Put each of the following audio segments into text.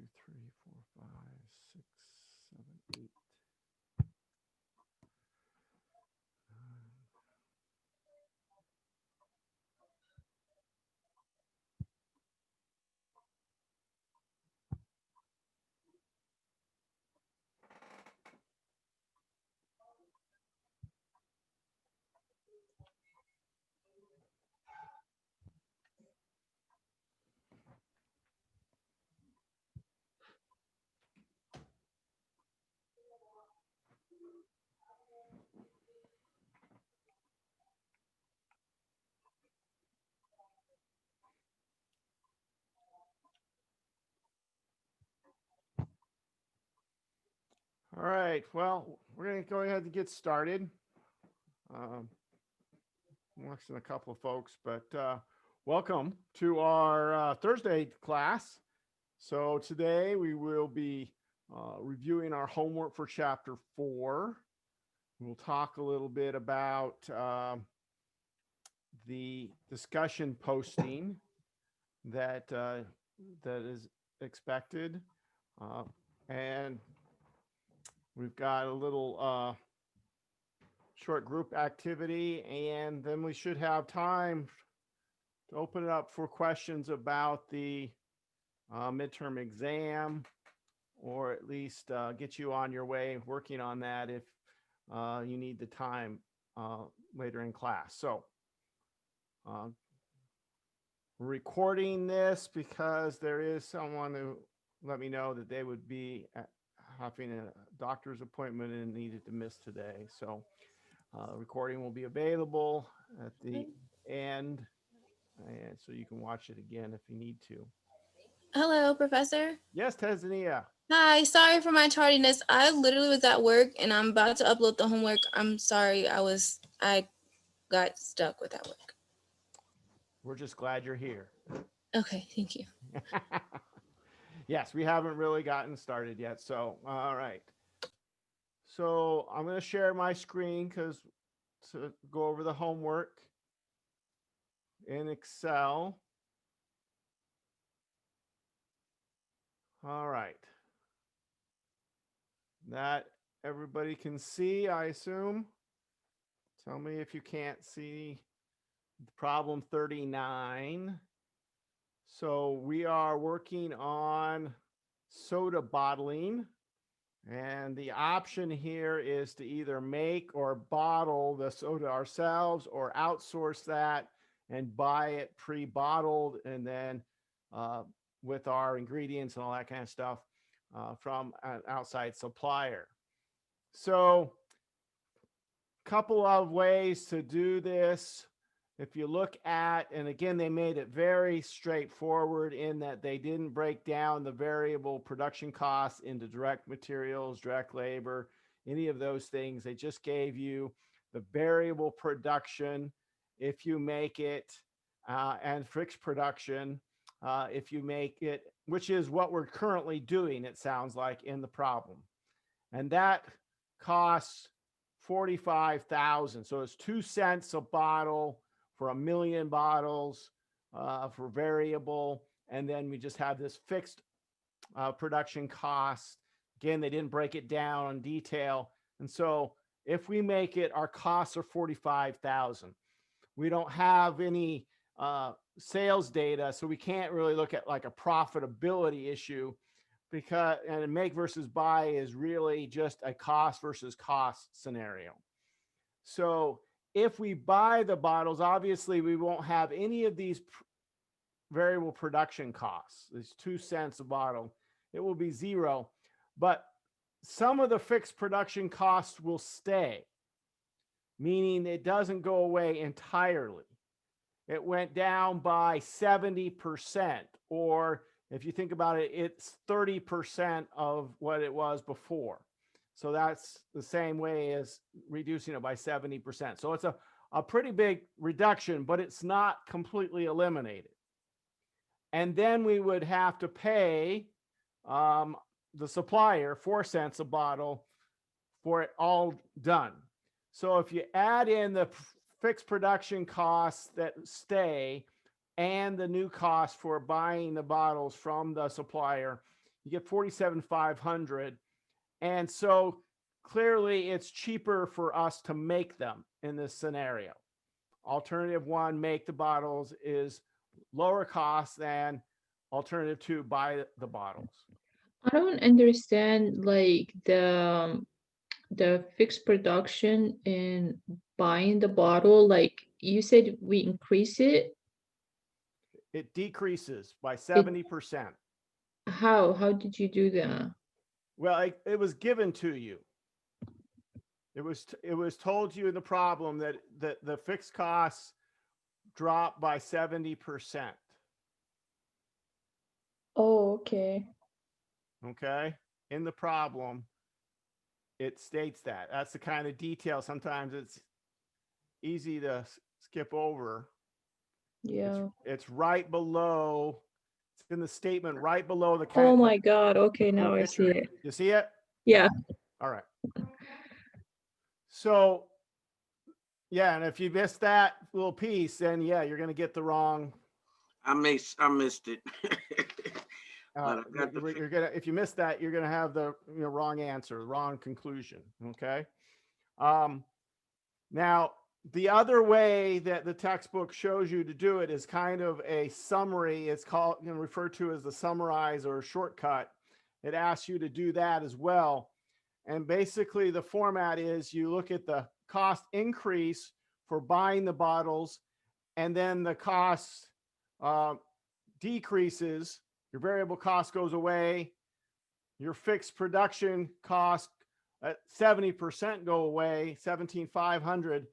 2, 3, 4, 5, 6, 7, 8. All right, well, we're going to go ahead and get started. I'm watching a couple of folks, but welcome to our Thursday class. So today we will be reviewing our homework for chapter 4. We'll talk a little bit about the discussion posting that is expected, and we've got a little short group activity, and then we should have time to open it up for questions about the midterm exam, or at least get you on your way working on that if you need the time later in class. So we're recording this because there is someone who let me know that they would be having a doctor's appointment and needed to miss today. So recording will be available at the end, and so you can watch it again if you need to. Hello, Professor. Yes, Tanzania. Hi, sorry for my tardiness. I literally was at work and I'm about to upload the homework. I'm sorry, I got stuck with that work. We're just glad you're here. Okay, thank you. Yes, we haven't really gotten started yet. So, all right. So I'm going to share my screen to go over the homework in Excel. All right. That everybody can see, I assume. Tell me if you can't see problem 39. So we are working on soda bottling. And the option here is to either make or bottle the soda ourselves or outsource that and buy it pre-bottled and then with our ingredients and all that kind of stuff from an outside supplier. So a couple of ways to do this. If you look at, and again, they made it very straightforward in that they didn't break down the variable production costs into direct materials, direct labor, any of those things. They just gave you the variable production if you make it, and fixed production if you make it, which is what we're currently doing, it sounds like, in the problem. And that costs $45,000. So it's 2 cents a bottle for 1 million bottles for variable. And then we just have this fixed production cost. Again, they didn't break it down in detail. And so if we make it, our costs are $45,000. We don't have any sales data, so we can't really look at like a profitability issue, because and make versus buy is really just a cost versus cost scenario. So if we buy the bottles, obviously we won't have any of these variable production costs. It's 2 cents a bottle. It will be zero, but some of the fixed production costs will stay, meaning it doesn't go away entirely. It went down by 70%, or if you think about it, it's 30% of what it was before. So that's the same way as reducing it by 70%. So it's a pretty big reduction, but it's not completely eliminated. And then we would have to pay the supplier 4 cents a bottle for it all done. So if you add in the fixed production costs that stay and the new cost for buying the bottles from the supplier, you get 47,500. And so clearly it's cheaper for us to make them in this scenario. Alternative one, make the bottles, is lower cost than alternative two, buy the bottles. I don't understand like the fixed production in buying the bottle. Like you said, we increase it. It decreases by 70%. How did you do that? Well, it was given to you. It was told you in the problem that the fixed costs drop by 70%. Oh, okay. Okay. In the problem, it states that. That's the kind of detail. Sometimes it's easy to skip over. Yeah. It's right below. It's in the statement right below the. Oh my God. Okay, now I see it. You see it? Yeah. All right. So, yeah, and if you missed that little piece, then yeah, you're going to get the wrong. I missed it. But I got the You're gonna, if you missed that, you're gonna have the wrong answer, the wrong conclusion. Okay. Now the other way that the textbook shows you to do it is kind of a summary. It's called, referred to as the summarize or shortcut. It asks you to do that as well. And basically the format is you look at the cost increase for buying the bottles, and then the cost decreases. Your variable cost goes away. Your fixed production cost at 70% go away, 17,500,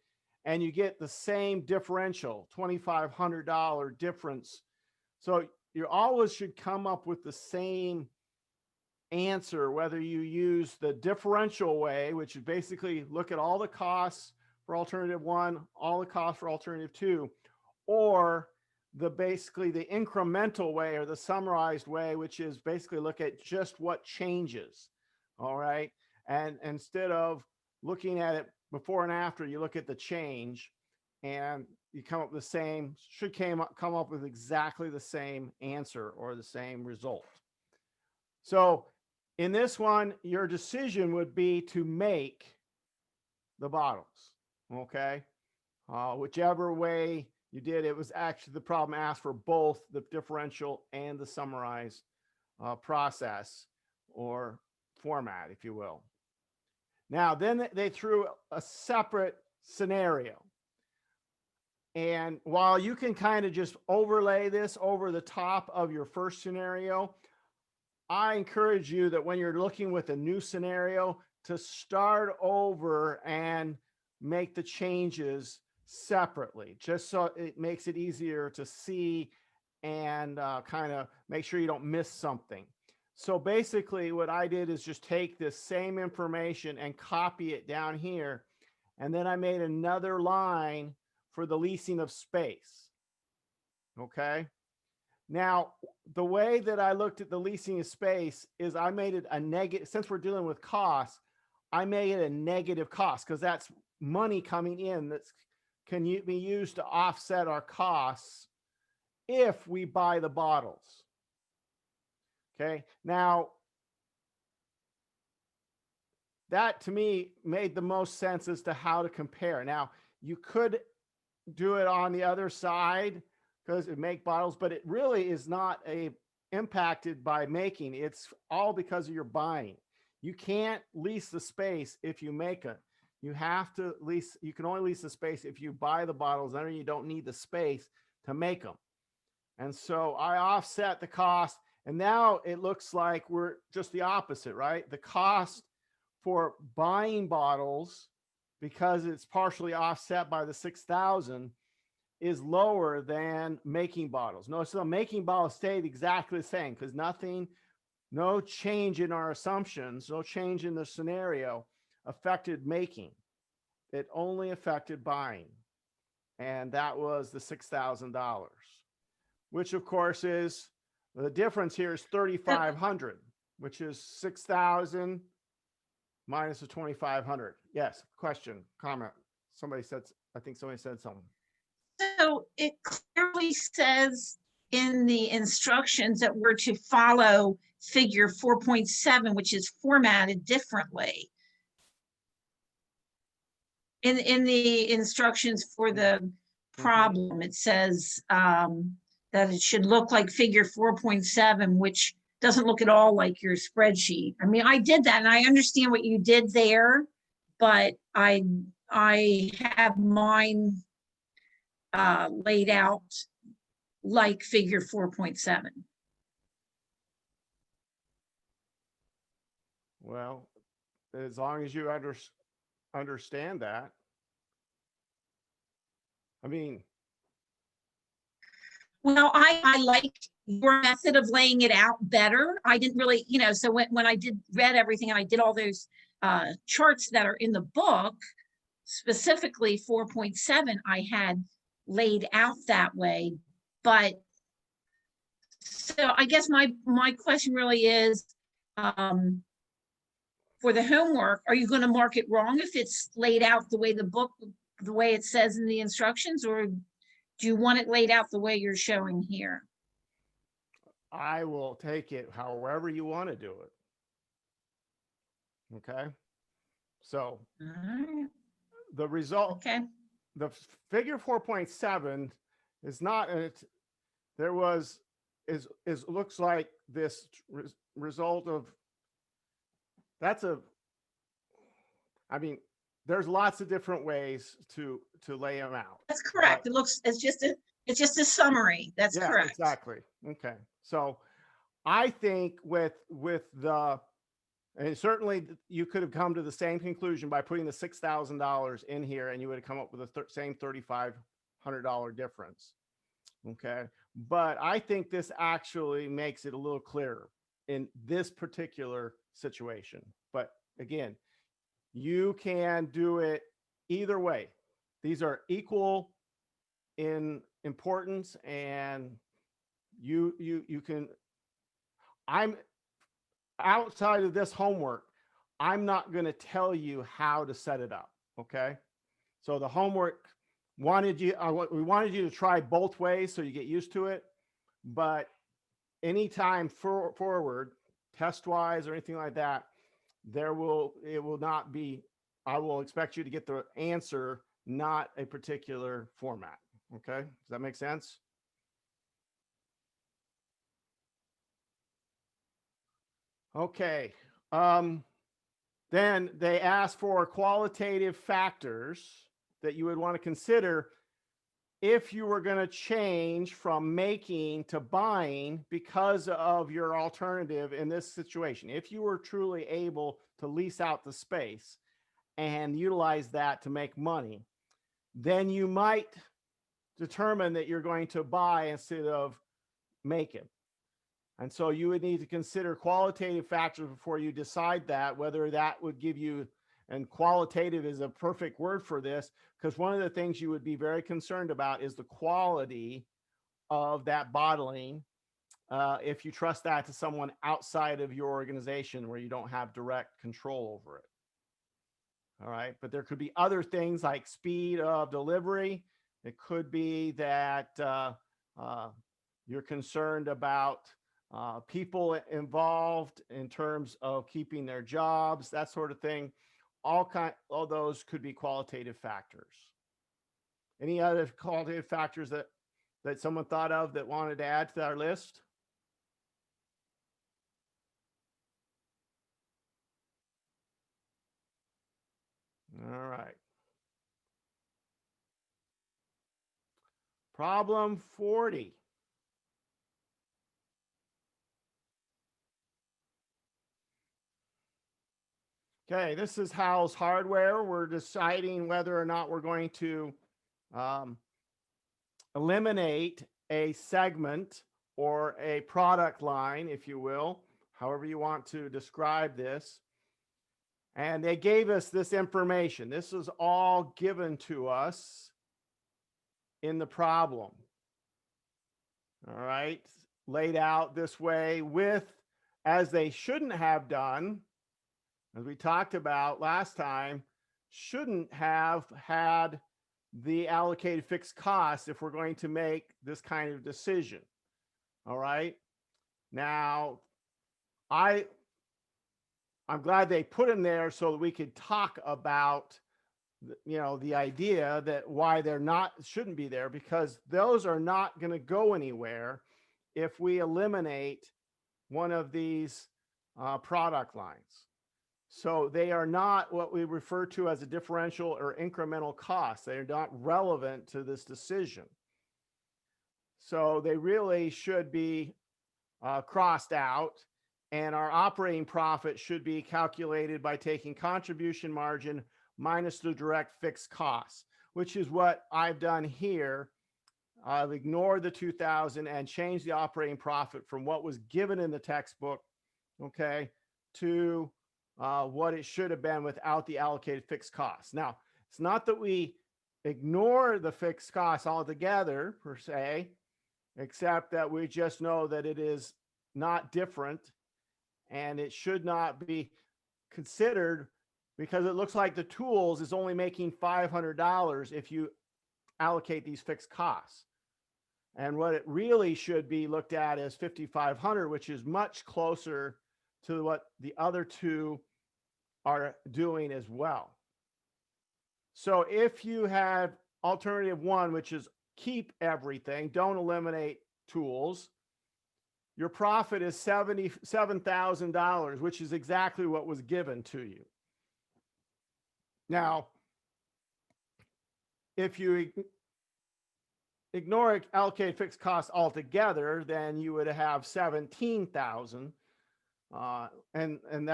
and you get the same differential, $2,500 difference. So you always should come up with the same answer, whether you use the differential way, which is basically look at all the costs for alternative one, all the costs for alternative two, or basically the incremental way or the summarized way, which is basically look at just what changes. All right. And instead of looking at it before and after, you look at the change, and you come up with the same, should come up with exactly the same answer or the same result. So in this one, your decision would be to make the bottles. Okay. Whichever way you did, it was actually the problem asked for both the differential and the summarized process or format, if you will. Now, then they threw a separate scenario. And while you can kind of just overlay this over the top of your first scenario, I encourage you that when you're looking with a new scenario to start over and make the changes separately, just so it makes it easier to see and kind of make sure you don't miss something. So basically what I did is just take this same information and copy it down here. And then I made another line for the leasing of space. Okay. Now, the way that I looked at the leasing of space is I made it a negative, since we're dealing with costs, I made it a negative cost because that's money coming in that's can be used to offset our costs if we buy the bottles. Okay. Now, that to me made the most sense as to how to compare. Now, you could do it on the other side because it make bottles, but it really is not impacted by making. It's all because of your buying. You can't lease the space if you make it. You have to lease, you can only lease the space if you buy the bottles, then you don't need the space to make them. And so I offset the cost, and now it looks like we're just the opposite, right? The cost for buying bottles, because it's partially offset by the 6,000, is lower than making bottles. Notice the making bottles stayed exactly the same because no change in our assumptions, no change in the scenario affected making. It only affected buying. And that was the $6,000, which of course is, the difference here is 3,500, which is 6,000 minus the 2,500. Yes, question, comment. Somebody said, I think somebody said something. So it clearly says in the instructions that we're to follow figure 4.7, which is formatted differently. In the instructions for the problem, it says that it should look like figure 4.7, which doesn't look at all like your spreadsheet. I mean, I did that and I understand what you did there, but I have mine laid out like figure 4.7. Well, as long as you understand that. I mean, Well, I like your method of laying it out better. I didn't really, so when I read everything and I did all those charts that are in the book, specifically 4.7, I had laid out that way. But so I guess my question really is, for the homework, are you going to mark it wrong if it's laid out the way the way it says in the instructions, or do you want it laid out the way you're showing here? I will take it however you want to do it. Okay. So the result, Okay. the figure 4.7 is not, looks like this result of, I mean, there's lots of different ways to lay them out. That's correct. But, It's just a summary. That's yeah, correct. exactly. Okay. So I think and certainly you could have come to the same conclusion by putting the $6,000 in here and you would have come up with the same $3,500 difference. Okay. But I think this actually makes it a little clearer in this particular situation. But again, you can do it either way. These are equal in importance, and you can, I'm outside of this homework, I'm not going to tell you how to set it up. Okay. So the homework we wanted you to try both ways so you get used to it. But anytime forward, test wise or anything like that, it will not be, I will expect you to get the answer, not a particular format. Okay. Does that make sense? Okay. Then they ask for qualitative factors that you would want to consider if you were going to change from making to buying because of your alternative in this situation. If you were truly able to lease out the space and utilize that to make money, then you might determine that you're going to buy instead of making. And so you would need to consider qualitative factors before you decide that, whether that would give you, and qualitative is a perfect word for this, because one of the things you would be very concerned about is the quality of that bottling. If you trust that to someone outside of your organization where you don't have direct control over it. All right. But there could be other things like speed of delivery. It could be that you're concerned about people involved in terms of keeping their jobs, that sort of thing. All those could be qualitative factors. Any other qualitative factors that someone thought of that wanted to add to our list? All right. Problem 40. Okay, this is Hal's Hardware. We're deciding whether or not we're going to eliminate a segment or a product line, if you will, however you want to describe this. And they gave us this information. This is all given to us in the problem. All right, laid out this way with, as they shouldn't have done, as we talked about last time, shouldn't have had the allocated fixed costs if we're going to make this kind of decision. All right. Now, I'm glad they put them there so that we could talk about, the idea that why they're not, shouldn't be there, because those are not going to go anywhere if we eliminate one of these product lines. So they are not what we refer to as a differential or incremental cost. They are not relevant to this decision. So they really should be crossed out, and our operating profit should be calculated by taking contribution margin minus the direct fixed costs, which is what I've done here. I've ignored the 2,000 and changed the operating profit from what was given in the textbook, okay, to what it should have been without the allocated fixed costs. Now, it's not that we ignore the fixed costs altogether per se, except that we just know that it is not different and it should not be considered, because it looks like the tools is only making $500 if you allocate these fixed costs. And what it really should be looked at is 5,500, which is much closer to what the other two are doing as well. So if you have alternative one, which is keep everything, don't eliminate tools, your profit is $77,000, which is exactly what was given to you. Now, if you ignore allocated fixed costs altogether, then you would have 17,000, and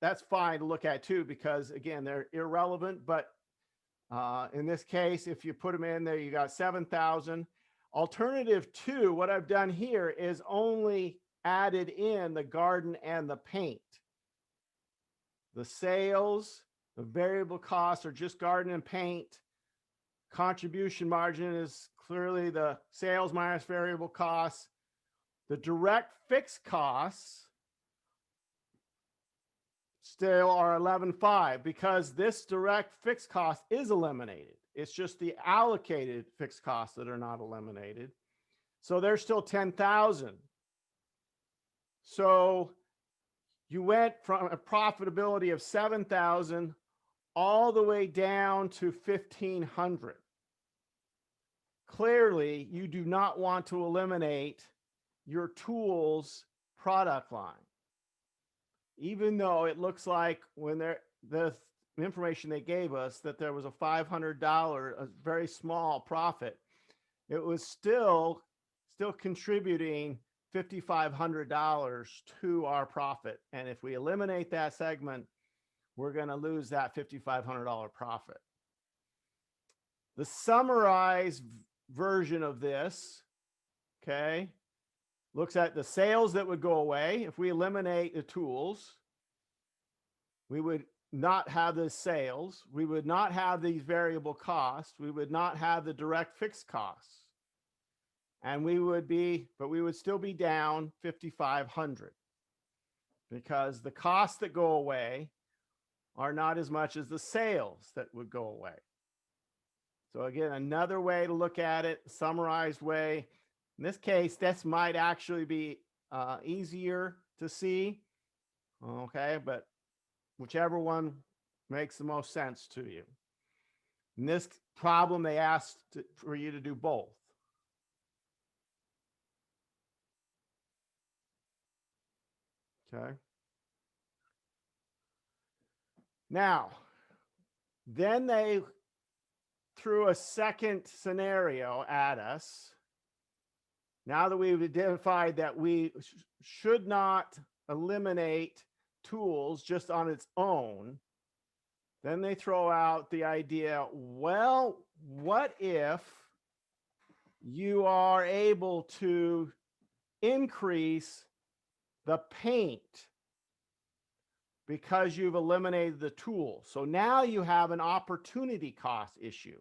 that's fine to look at too, because again, they're irrelevant. But in this case, if you put them in there, you got 7,000. Alternative two, what I've done here is only added in the garden and the paint. The sales, the variable costs are just garden and paint. Contribution margin is clearly the sales minus variable costs. The direct fixed costs still are 11,500, because this direct fixed cost is eliminated. It's just the allocated fixed costs that are not eliminated. So there's still 10,000. So you went from a profitability of 7,000 all the way down to 1,500. Clearly, you do not want to eliminate your tools product line, even though it looks like when the information they gave us that there was a $500, a very small profit, it was still contributing $5,500 to our profit. And if we eliminate that segment, we're going to lose that $5,500 profit. The summarized version of this, okay, looks at the sales that would go away. If we eliminate the tools, we would not have the sales. We would not have these variable costs. We would not have the direct fixed costs. And we would still be down 5,500, because the costs that go away are not as much as the sales that would go away. So again, another way to look at it, summarized way. In this case, this might actually be easier to see, okay? But whichever one makes the most sense to you. In this problem, they asked for you to do both. Okay. Now, then they threw a second scenario at us. Now that we've identified that we should not eliminate tools just on its own, then they throw out the idea, well, what if you are able to increase the paint because you've eliminated the tool? So now you have an opportunity cost issue.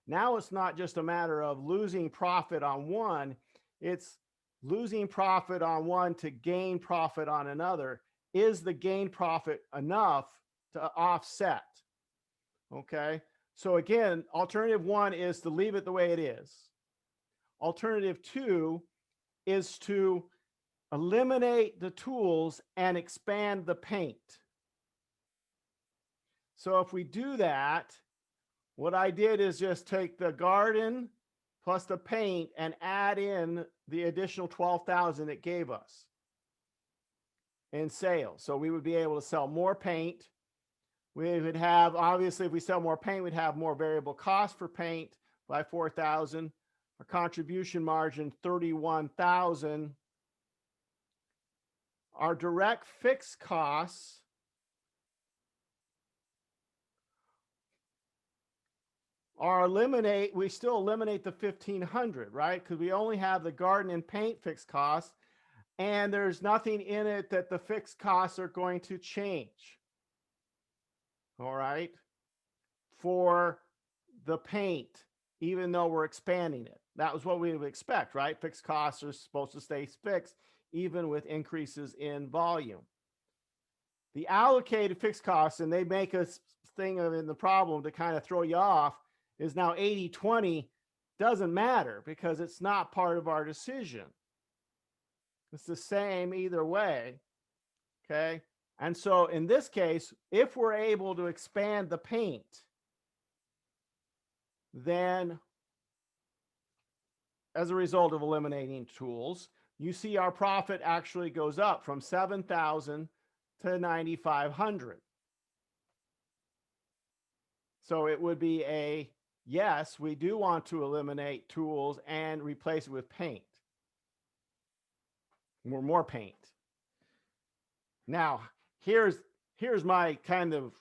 Now it's not just a matter of losing profit on one, it's losing profit on one to gain profit on another. Is the gain profit enough to offset? Okay, so again, alternative one is to leave it the way it is. Alternative two is to eliminate the tools and expand the paint. So if we do that, what I did is just take the garden plus the paint and add in the additional 12,000 it gave us in sales. So we would be able to sell more paint. We would have, obviously, if we sell more paint, we'd have more variable cost for paint by 4,000. Our contribution margin, 31,000. Our direct fixed costs are we still eliminate the 1,500, right? Because we only have the garden and paint fixed costs, and there's nothing in it that the fixed costs are going to change. All right. For the paint, even though we're expanding it. That was what we would expect, right? Fixed costs are supposed to stay fixed, even with increases in volume. The allocated fixed costs, and they make a thing of in the problem to kind of throw you off, is now 80-20 doesn't matter because it's not part of our decision. It's the same either way, okay? And so in this case, if we're able to expand the paint, then as a result of eliminating tools, you see our profit actually goes up from 7,000 to 9,500. So it would be a yes, we do want to eliminate tools and replace it with paint. More paint. Now, here's my kind of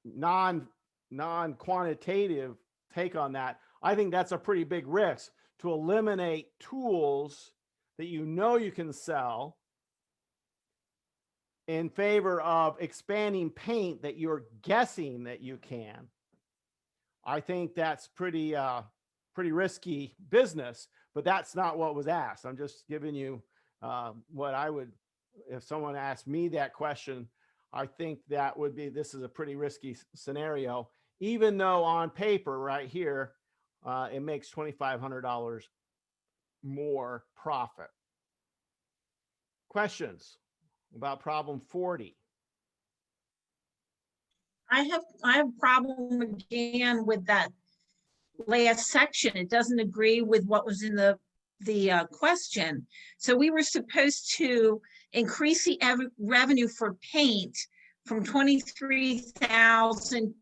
non-quantitative take on that. I think that's a pretty big risk to eliminate tools that you know you can sell in favor of expanding paint that you're guessing that you can. I think that's pretty risky business, but that's not what was asked. I'm just giving you what I would, if someone asked me that question, I think that would be, this is a pretty risky scenario, even though on paper right here, it makes $2,500 more profit. Questions about problem 40? I have a problem again with that last section. It doesn't agree with what was in the question. So we were supposed to increase the revenue for paint from 23,000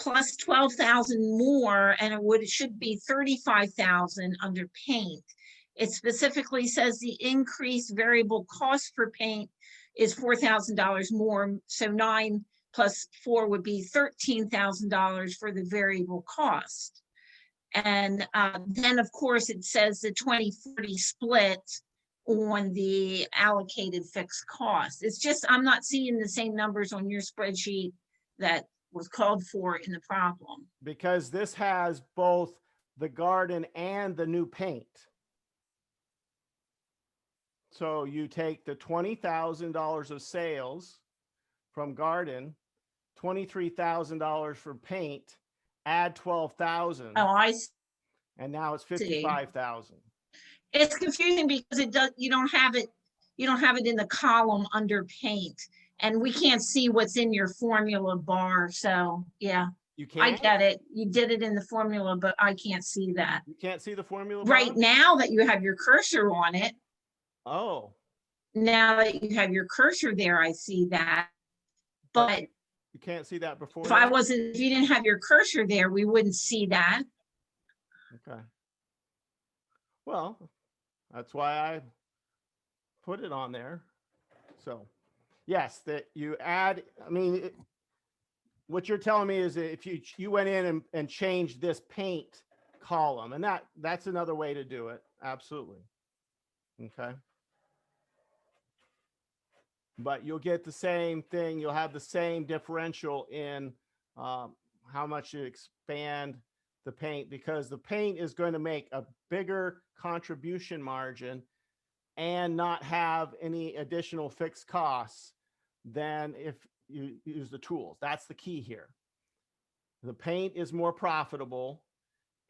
plus 12,000 more, and it should be 35,000 under paint. It specifically says the increased variable cost for paint is $4,000 more. So 9 plus 4 would be $13,000 for the variable cost. And then, of course, it says the 20-40 split on the allocated fixed cost. It's just, I'm not seeing the same numbers on your spreadsheet that was called for in the problem. Because this has both the garden and the new paint. So you take the $20,000 of sales from garden, $23,000 for paint, add 12,000. Oh, I see. And now it's 55,000. It's confusing because you don't have it in the column under paint, and we can't see what's in your formula bar. So yeah, You can't? I get it. You did it in the formula, but I can't see that You can't see the formula right bar? now that you have your cursor on it. Oh. Now that you have your cursor there, I see that. But You can't see that before? if you didn't have your cursor there, we wouldn't see that. Okay. Well, that's why I put it on there. So, yes, that you add, I mean, what you're telling me is that if you went in and changed this paint column, and that's another way to do it. Absolutely. Okay. But you'll get the same thing. You'll have the same differential in how much you expand the paint, because the paint is going to make a bigger contribution margin and not have any additional fixed costs than if you use the tools. That's the key here. The paint is more profitable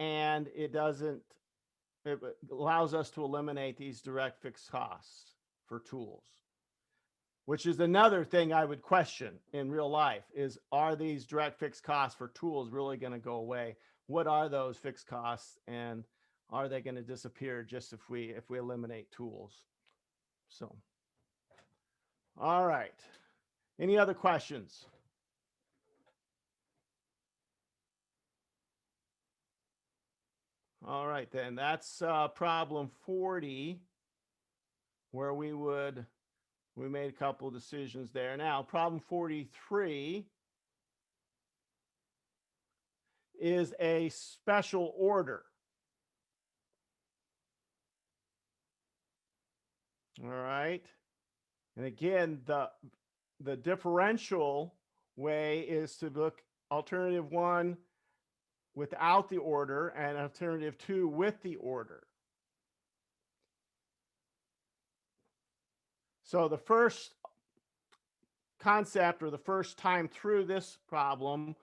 and it doesn't it allows us to eliminate these direct fixed costs for tools, which is another thing I would question in real life is, are these direct fixed costs for tools really going to go away? What are those fixed costs, and are they going to disappear just if we eliminate tools? So, all right. Any other questions? All right, then that's problem 40, where we made a couple of decisions there. Now, problem 43 is a special order. All right. And again, the differential way is to look alternative 1 without the order and alternative 2 with the order. So the first concept, or the first time through this problem,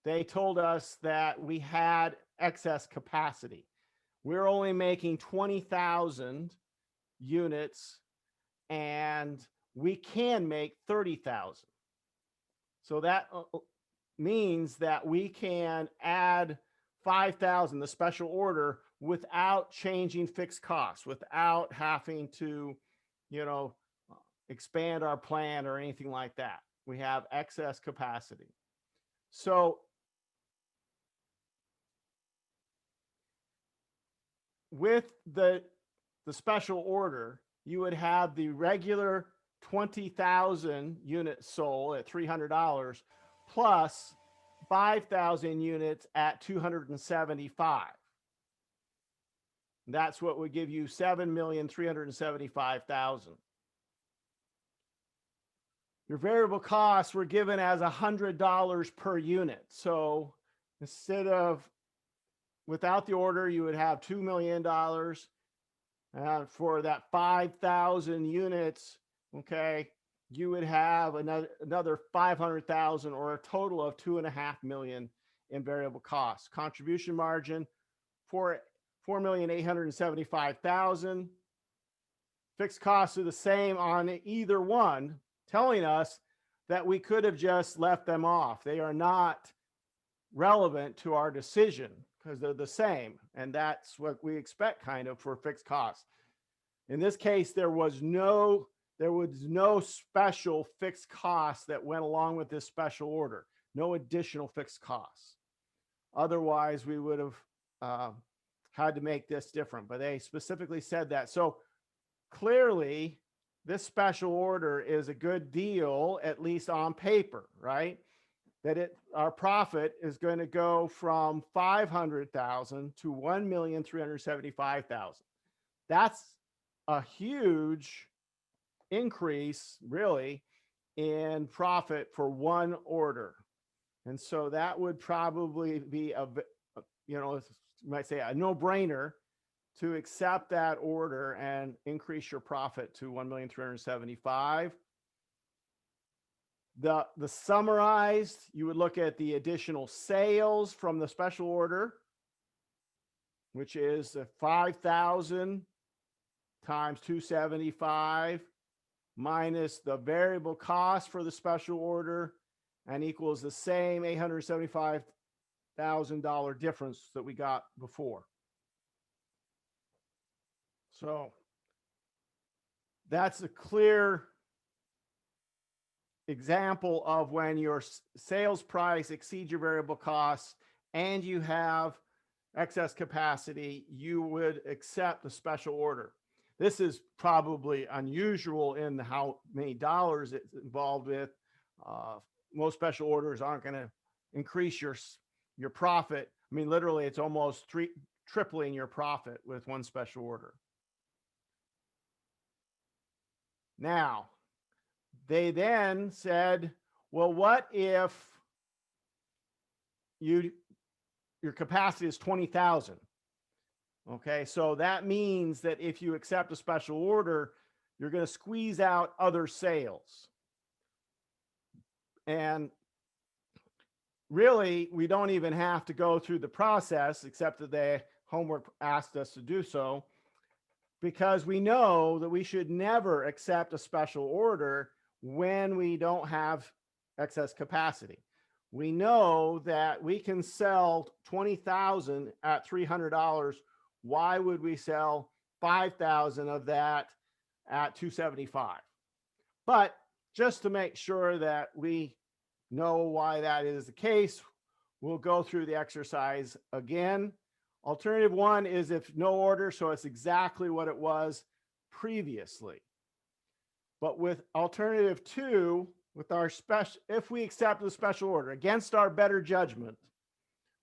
they told us that we had excess capacity. We're only making 20,000 units and we can make 30,000. So that means that we can add 5,000, the special order, without changing fixed costs, without having to, expand our plan or anything like that. We have excess capacity. So with the special order, you would have the regular 20,000 units sold at $300 plus 5,000 units at $275. That's what would give you 7,375,000. Your variable costs were given as $100 per unit. So instead of without the order, you would have $2 million for that 5,000 units. Okay, you would have another 500,000, or a total of 2.5 million in variable costs. Contribution margin for 4,875,000. Fixed costs are the same on either one, telling us that we could have just left them off. They are not relevant to our decision because they're the same. And that's what we expect kind of for fixed costs. In this case, there was no special fixed costs that went along with this special order, no additional fixed costs. Otherwise, we would have had to make this different, but they specifically said that. So clearly, this special order is a good deal, at least on paper, right? That our profit is going to go from 500,000 to 1,375,000. That's a huge increase, really, in profit for one order. And so that would probably be you might say a no-brainer to accept that order and increase your profit to 1,375,000. The summarized, you would look at the additional sales from the special order, which is 5,000 times 275 minus the variable cost for the special order, and equals the same $875,000 difference that we got before. So that's a clear example of when your sales price exceeds your variable costs and you have excess capacity, you would accept the special order. This is probably unusual in how many dollars it's involved with. Most special orders aren't going to increase your profit. I mean, literally, it's almost tripling your profit with one special order. Now, they then said, well, what if your capacity is 20,000? Okay, so that means that if you accept a special order, you're going to squeeze out other sales. And really, we don't even have to go through the process, except that homework asked us to do so, because we know that we should never accept a special order when we don't have excess capacity. We know that we can sell 20,000 at $300. Why would we sell 5,000 of that at 275? But just to make sure that we know why that is the case, we'll go through the exercise again. Alternative one is if no order, so it's exactly what it was previously. But with alternative two, with our special, if we accept the special order against our better judgment,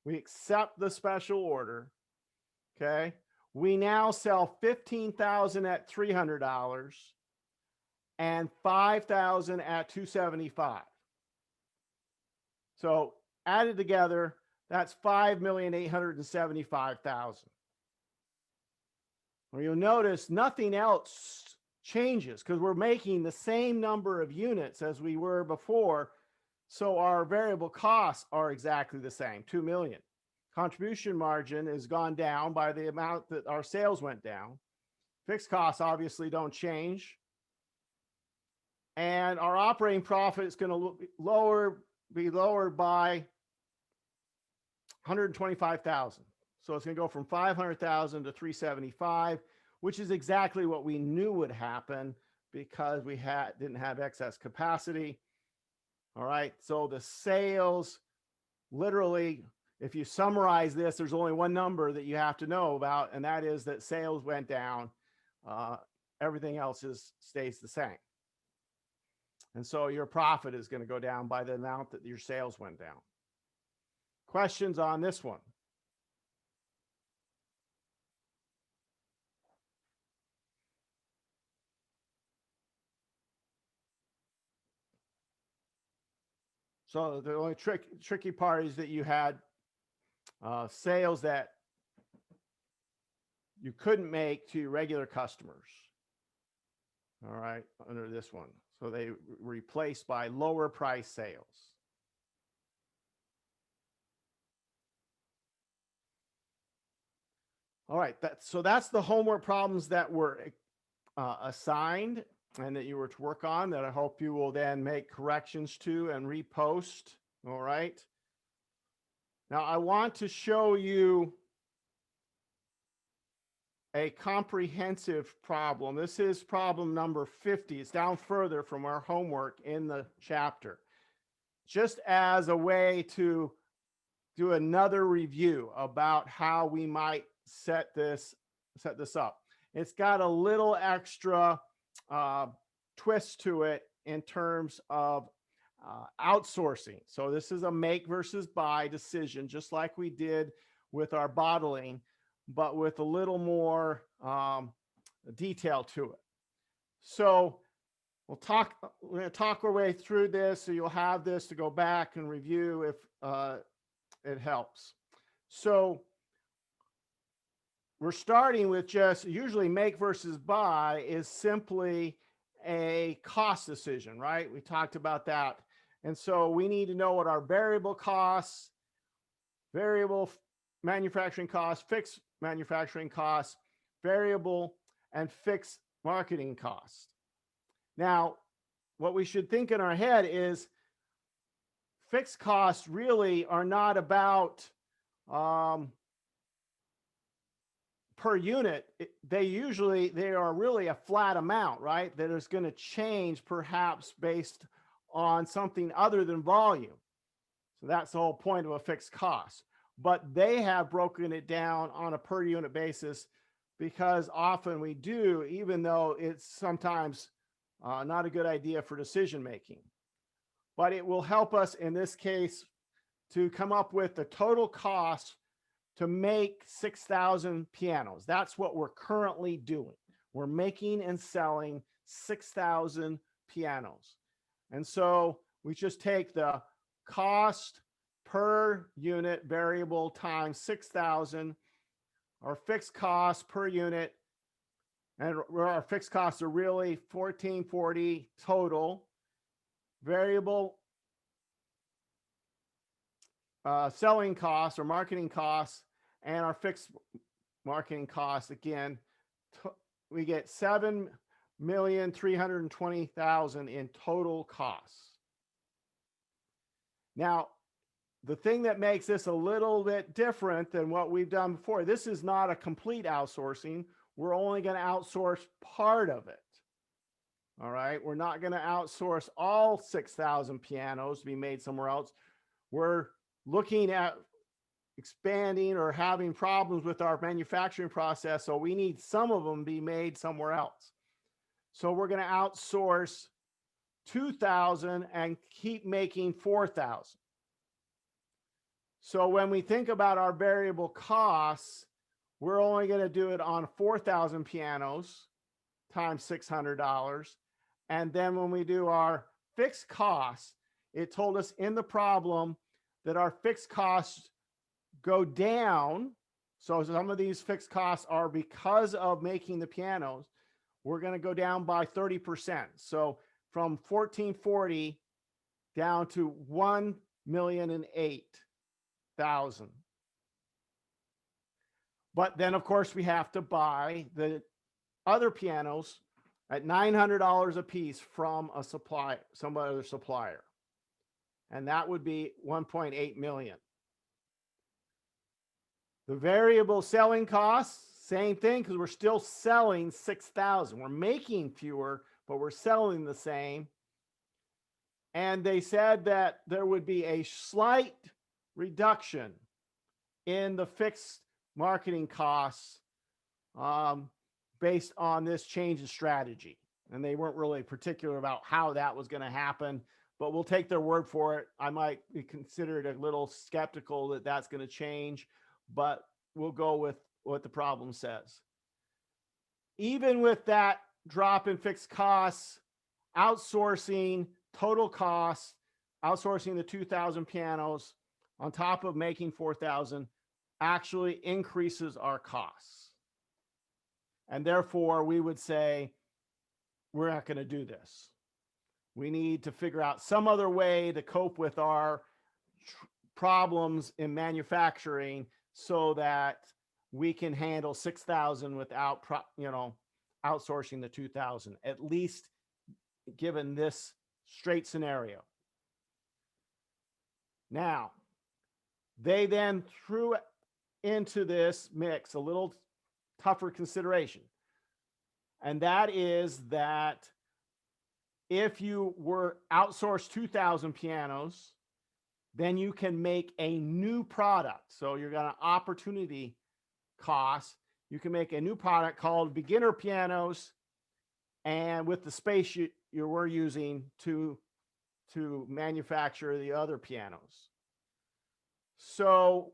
we accept the special order. Okay. We now sell 15,000 at $300 and 5,000 at 275. So added together, that's 5,875,000. Well, you'll notice nothing else changes because we're making the same number of units as we were before. So our variable costs are exactly the same, 2 million. Contribution margin has gone down by the amount that our sales went down. Fixed costs obviously don't change. And our operating profit is going to be lowered by 125,000. So it's going to go from 500,000 to 375, which is exactly what we knew would happen because we didn't have excess capacity. All right. So the sales, literally, if you summarize this, there's only one number that you have to know about, and that is that sales went down. Everything else stays the same. And so your profit is going to go down by the amount that your sales went down. Questions on this one? So the only tricky part is that you had sales that you couldn't make to regular customers. All right, under this one. So they were replaced by lower price sales. All right, so that's the homework problems that were assigned and that you were to work on, that I hope you will then make corrections to and repost. All right. Now I want to show you a comprehensive problem. This is problem number 50. It's down further from our homework in the chapter. Just as a way to do another review about how we might set this up. It's got a little extra twist to it in terms of outsourcing. So this is a make versus buy decision, just like we did with our bottling, but with a little more detail to it. So we're going to talk our way through this, so you'll have this to go back and review if it helps. So we're starting with just usually make versus buy is simply a cost decision, right? We talked about that. And so we need to know what our variable costs, variable manufacturing costs, fixed manufacturing costs, variable and fixed marketing costs. Now, what we should think in our head is fixed costs really are not about per unit. They are really a flat amount, right? That is going to change perhaps based on something other than volume. So that's the whole point of a fixed cost. But they have broken it down on a per unit basis because often we do, even though it's sometimes not a good idea for decision making. But it will help us in this case to come up with the total cost to make 6,000 pianos. That's what we're currently doing. We're making and selling 6,000 pianos. And so we just take the cost per unit variable times 6,000, our fixed cost per unit, and our fixed costs are really 1,440 total. Variable selling costs or marketing costs, and our fixed marketing costs, again, we get 7,320,000 in total costs. Now, the thing that makes this a little bit different than what we've done before, this is not a complete outsourcing. We're only going to outsource part of it. All right. We're not going to outsource all 6,000 pianos to be made somewhere else. We're looking at expanding or having problems with our manufacturing process. So we need some of them be made somewhere else. So we're going to outsource 2,000 and keep making 4,000. So when we think about our variable costs, we're only going to do it on 4,000 pianos times $600. And then when we do our fixed costs, it told us in the problem that our fixed costs go down. So some of these fixed costs are because of making the pianos. We're going to go down by 30%. So from 1,440 down to 1,008,000. But then, of course, we have to buy the other pianos at $900 a piece from a supplier, some other supplier. And that would be 1.8 million. The variable selling costs, same thing, because we're still selling 6,000. We're making fewer, but we're selling the same. And they said that there would be a slight reduction in the fixed marketing costs based on this change in strategy. And they weren't really particular about how that was going to happen, but we'll take their word for it. I might be considered a little skeptical that that's going to change, but we'll go with what the problem says. Even with that drop in fixed costs, outsourcing total costs, outsourcing the 2,000 pianos on top of making 4,000 actually increases our costs. And therefore, we would say, we're not going to do this. We need to figure out some other way to cope with our problems in manufacturing so that we can handle 6,000 without, outsourcing the 2,000, at least given this straight scenario. Now, they then threw into this mix a little tougher consideration. And that is that if you were outsourced 2,000 pianos, then you can make a new product. So you're going to opportunity cost. You can make a new product called beginner pianos, and with the space you were using to manufacture the other pianos. So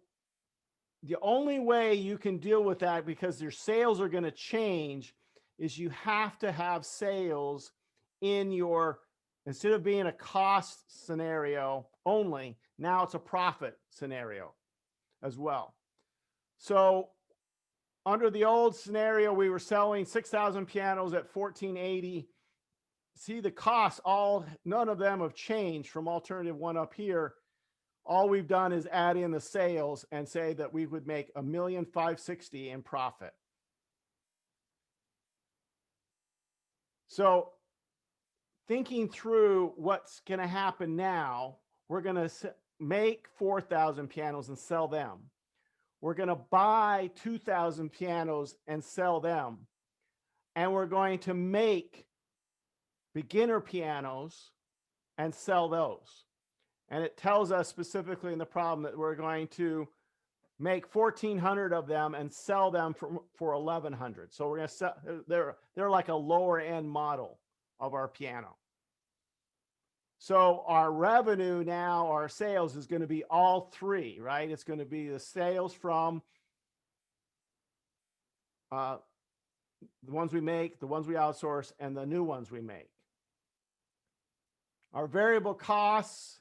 the only way you can deal with that, because your sales are going to change, is you have to have sales in your, instead of being a cost scenario only, now it's a profit scenario as well. So under the old scenario, we were selling 6,000 pianos at $1,480. See the costs, none of them have changed from alternative one up here. All we've done is add in the sales and say that we would make $1,560,000 in profit. So thinking through what's going to happen now, we're going to make 4,000 pianos and sell them. We're going to buy 2,000 pianos and sell them. And we're going to make beginner pianos and sell those. And it tells us specifically in the problem that we're going to make 1,400 of them and sell them for 1,100. So we're going to sell, they're like a lower end model of our piano. So our revenue now, our sales is going to be all three, right? It's going to be the sales from the ones we make, the ones we outsource, and the new ones we make. Our variable costs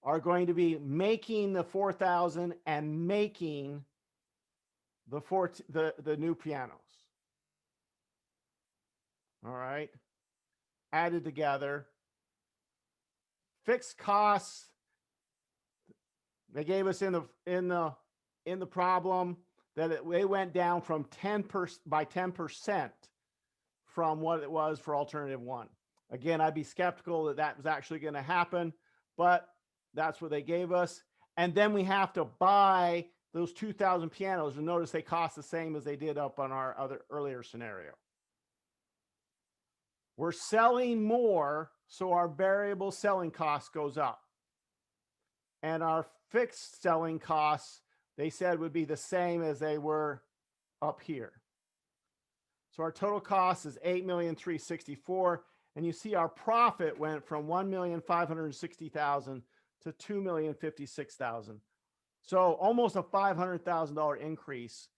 are going to be making the 4,000 and making the new pianos. All right, added together. Fixed costs, they gave us in the problem that they went down from 10% by 10% from what it was for alternative one. Again, I'd be skeptical that that was actually going to happen, but that's what they gave us. And then we have to buy those 2,000 pianos, and notice they cost the same as they did up on our other earlier scenario. We're selling more, so our variable selling cost goes up. And our fixed selling costs, they said, would be the same as they were up here. So our total cost is 8,364,000, and you see our profit went from 1,560,000 to 2,056,000. So almost a $500,000 increase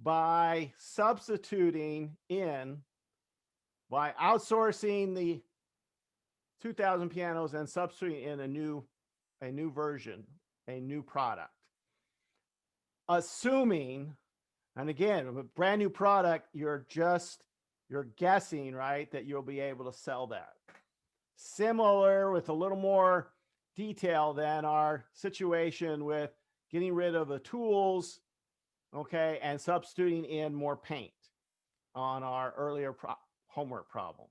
by substituting in, by outsourcing the 2,000 pianos and substituting in a new version, a new product. Assuming, and again, a brand new product, you're guessing, right, that you'll be able to sell that. Similar with a little more detail than our situation with getting rid of the tools, okay, and substituting in more paint on our earlier homework problem.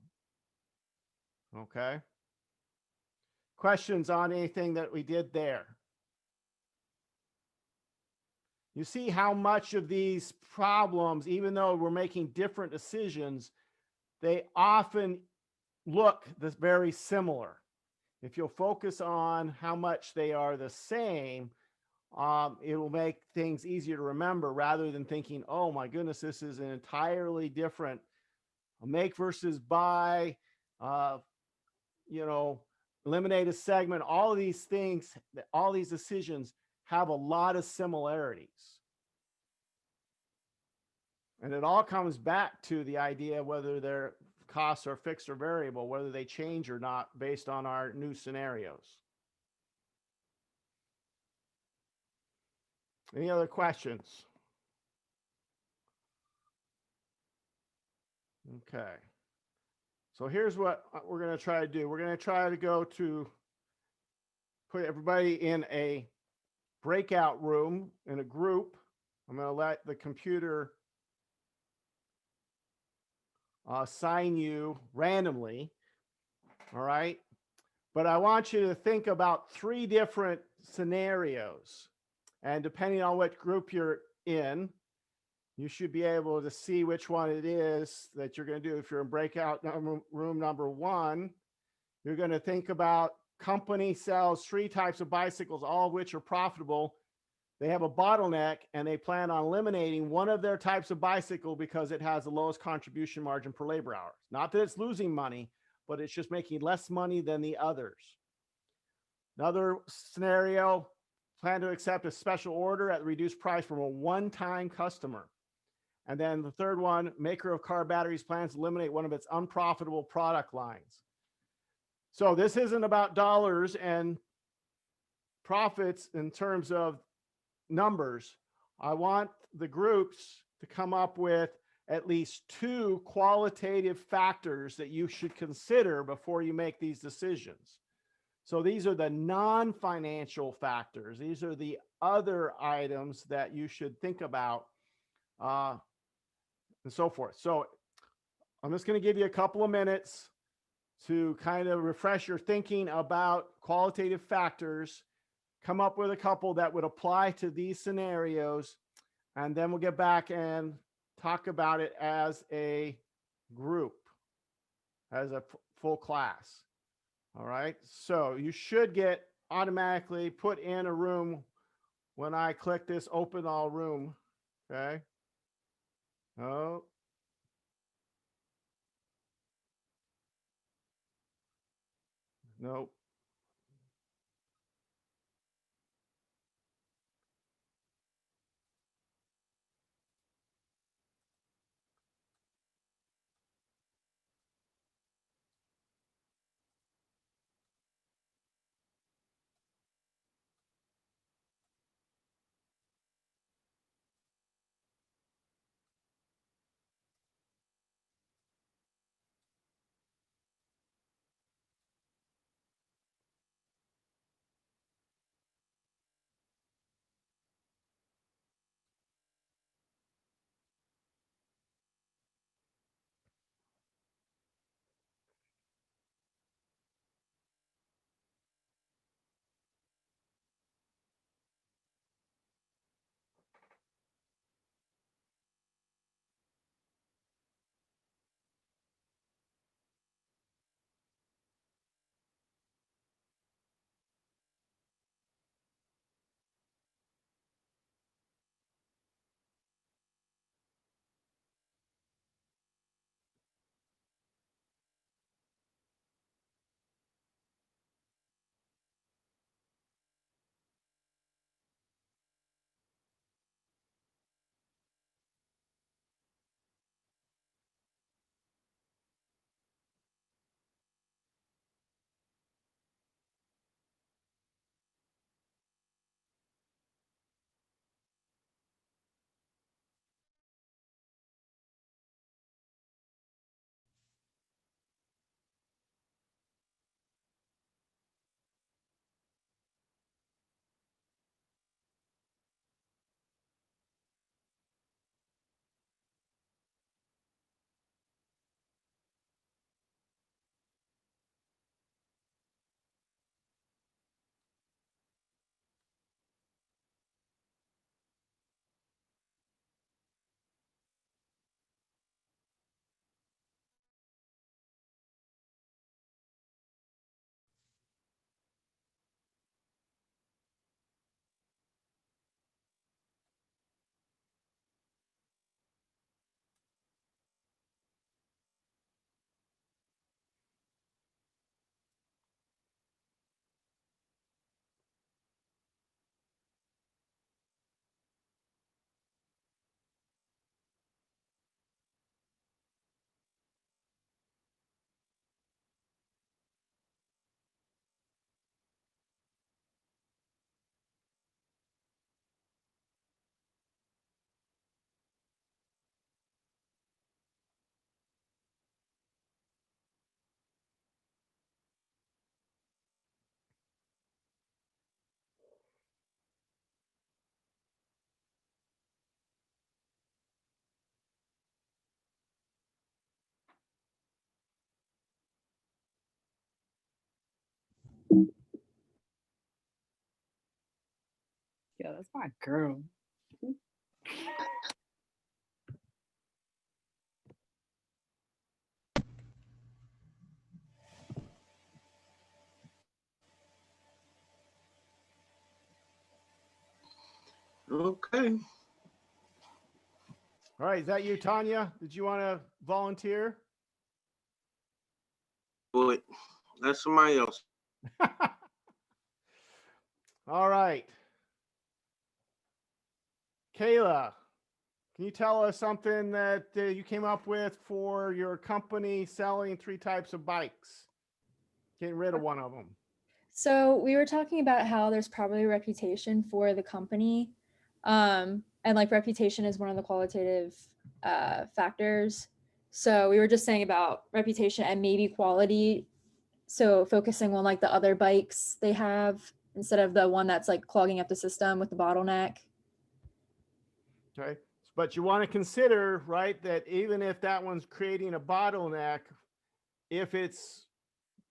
Okay. Questions on anything that we did there? You see how much of these problems, even though we're making different decisions, they often look very similar. If you'll focus on how much they are the same, it will make things easier to remember rather than thinking, oh my goodness, this is an entirely different make versus buy, eliminate a segment. All of these things, all these decisions have a lot of similarities. And it all comes back to the idea whether their costs are fixed or variable, whether they change or not based on our new scenarios. Any other questions? Okay. So here's what we're going to try to do. We're going to try to put everybody in a breakout room in a group. I'm going to let the computer assign you randomly. All right. But I want you to think about 3 different scenarios. And depending on what group you're in, you should be able to see which one it is that you're going to do. If you're in breakout room number 1, you're going to think about company sells 3 types of bicycles, all of which are profitable. They have a bottleneck and they plan on eliminating one of their types of bicycle because it has the lowest contribution margin per labor hour. Not that it's losing money, but it's just making less money than the others. Another scenario, plan to accept a special order at a reduced price from a one-time customer. And then the third one, maker of car batteries plans to eliminate one of its unprofitable product lines. So this isn't about dollars and profits in terms of numbers. I want the groups to come up with at least 2 qualitative factors that you should consider before you make these decisions. So these are the non-financial factors. These are the other items that you should think about and so forth. So I'm just going to give you a couple of minutes to kind of refresh your thinking about qualitative factors, come up with a couple that would apply to these scenarios, and then we'll get back and talk about it as a group, as a full class. All right. So you should get automatically put in a room when I click this open all room. Okay. Oh. Nope. Yeah, that's my girl. Okay. All right, is that you, Tanya? Did you want to volunteer? But let somebody else. All right. Kayla, can you tell us something that you came up with for your company selling 3 types of bikes? Getting rid of one of them. So we were talking about how there's probably a reputation for the company. And like reputation is one of the qualitative factors. So we were just saying about reputation and maybe quality. So focusing on like the other bikes they have instead of the one that's like clogging up the system with the bottleneck. Okay. But you want to consider, right, that even if that one's creating a bottleneck, if it's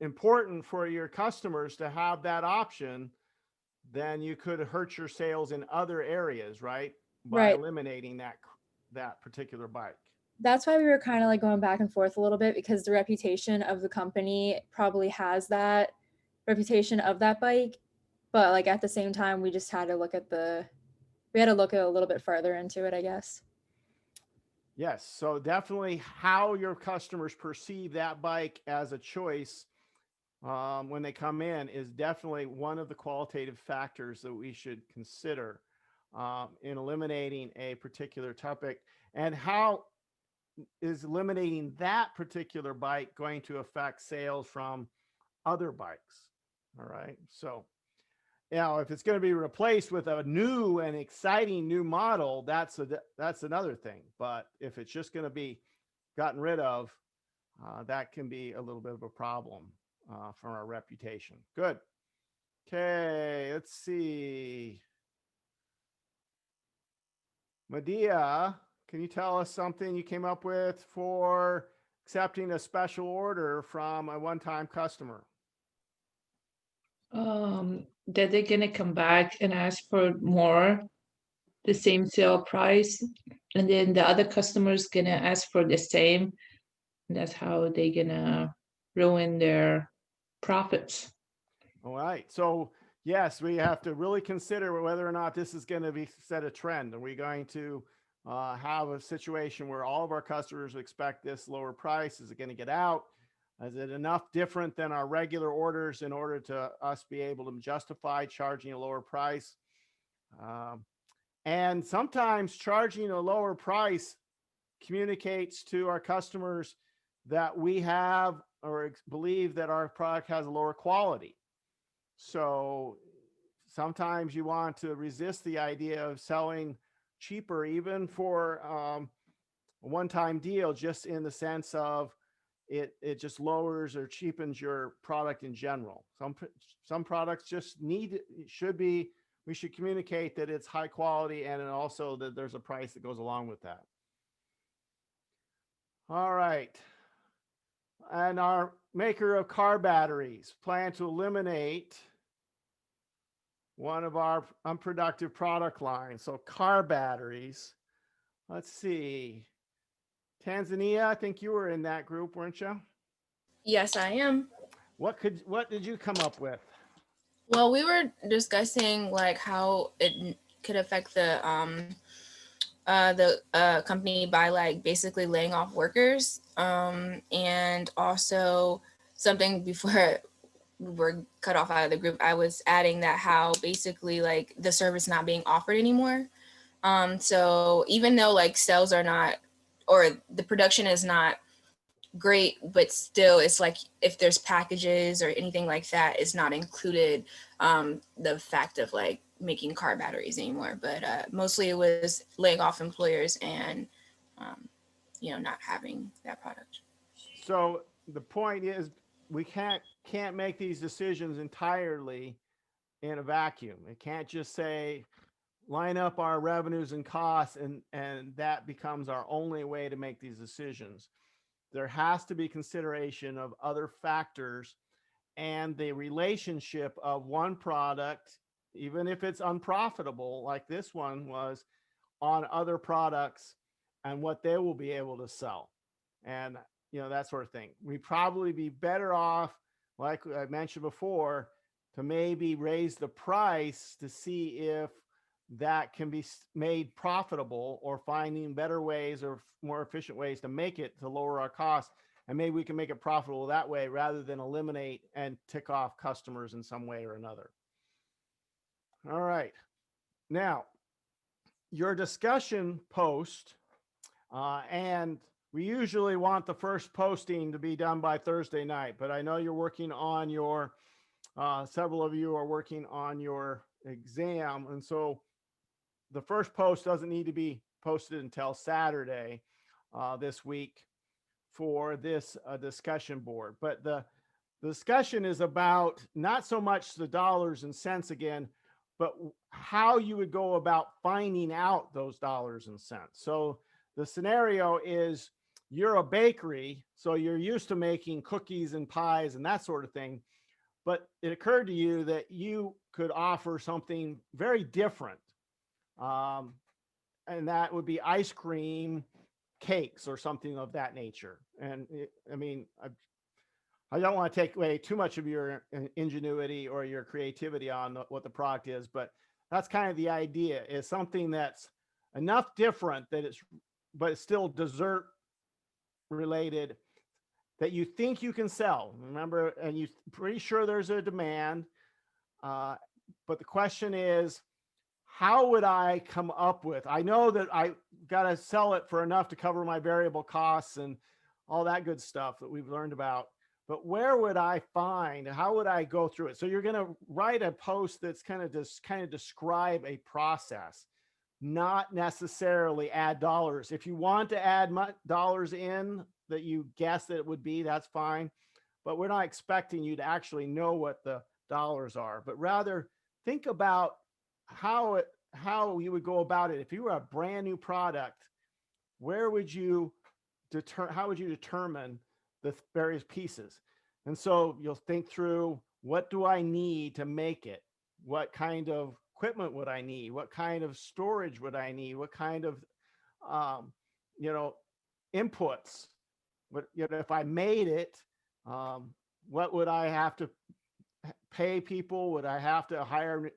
important for your customers to have that option, then you could hurt your sales in other areas, right? By Right. eliminating that particular bike. That's why we were kind of like going back and forth a little bit because the reputation of the company probably has that reputation of that bike. But like at the same time, we just had to look at we had to look a little bit further into it, I guess. Yes. So definitely how your customers perceive that bike as a choice when they come in is definitely one of the qualitative factors that we should consider in eliminating a particular topic. And how is eliminating that particular bike going to affect sales from other bikes? All right. So, if it's going to be replaced with a new and exciting new model, that's another thing. But if it's just going to be gotten rid of, that can be a little bit of a problem from our reputation. Good. Okay, let's see. Medea, can you tell us something you came up with for accepting a special order from a one-time customer? That they're gonna come back and ask for more, the same sale price, and then the other customer's gonna ask for the same. And that's how they're gonna ruin their profits. All right. So yes, we have to really consider whether or not this is going to be set a trend. Are we going to have a situation where all of our customers expect this lower price? Is it going to get out? Is it enough different than our regular orders in order to us be able to justify charging a lower price? And sometimes charging a lower price communicates to our customers that we have or believe that our product has a lower quality. So sometimes you want to resist the idea of selling cheaper, even for a one-time deal, just in the sense of it just lowers or cheapens your product in general. Some products just we should communicate that it's high quality and also that there's a price that goes along with that. All right. And our maker of car batteries plan to eliminate one of our unproductive product lines. So car batteries. Let's see. Tanzania, I think you were in that group, weren't you? Yes, I am. What did you come up with? Well, we were discussing like how it could affect the company by like basically laying off workers, and also something before we were cut off out of the group, I was adding that how basically like the service not being offered anymore. So even though like sales are not, or the production is not great, but still it's like if there's packages or anything like that is not included, the fact of like making car batteries anymore. But mostly it was laying off employers and not having that product. So the point is we can't make these decisions entirely in a vacuum. It can't just say line up our revenues and costs and that becomes our only way to make these decisions. There has to be consideration of other factors and the relationship of one product, even if it's unprofitable, like this one was, on other products and what they will be able to sell. And, that sort of thing. We'd probably be better off, like I mentioned before, to maybe raise the price to see if that can be made profitable, or finding better ways or more efficient ways to make it to lower our costs. And maybe we can make it profitable that way rather than eliminate and tick off customers in some way or another. All right. Now, your discussion post, and we usually want the first posting to be done by Thursday night, but I know you're working on your, several of you are working on your exam. And so the first post doesn't need to be posted until Saturday this week for this discussion board. But the discussion is about not so much the dollars and cents again, but how you would go about finding out those dollars and cents. So the scenario is, you're a bakery, so you're used to making cookies and pies and that sort of thing. But it occurred to you that you could offer something very different. And that would be ice cream cakes or something of that nature. And I don't want to take away too much of your ingenuity or your creativity on what the product is, but that's kind of the idea, is something that's enough different that but it's still dessert related, that you think you can sell. Remember, and you're pretty sure there's a demand. But the question is, how would I come up with, I know that I got to sell it for enough to cover my variable costs and all that good stuff that we've learned about, but where would I find, how would I go through it? So you're going to write a post that's kind of describe a process, not necessarily add dollars. If you want to add dollars in that you guess that it would be, that's fine. But we're not expecting you to actually know what the dollars are, but rather think about how you would go about it. If you were a brand new product, how would you determine the various pieces? And so you'll think through, what do I need to make it? What kind of equipment would I need? What kind of storage would I need? What kind of, inputs? But if I made it, what would I have to pay people? Would I have to hire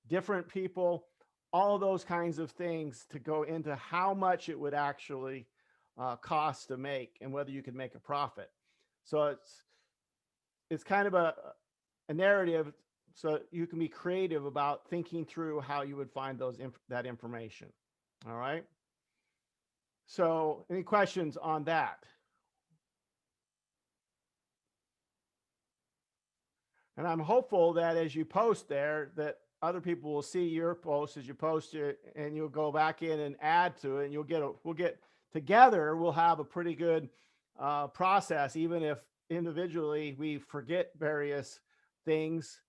different people? All those kinds of things to go into how much it would actually cost to make, and whether you could make a profit. So it's kind of a narrative, so you can be creative about thinking through how you would find that information. All right. So any questions on that? And I'm hopeful that as you post there, that other people will see your post as you post it, and you'll go back in and add to it, and we'll get together. We'll have a pretty good process, even if individually we forget various things.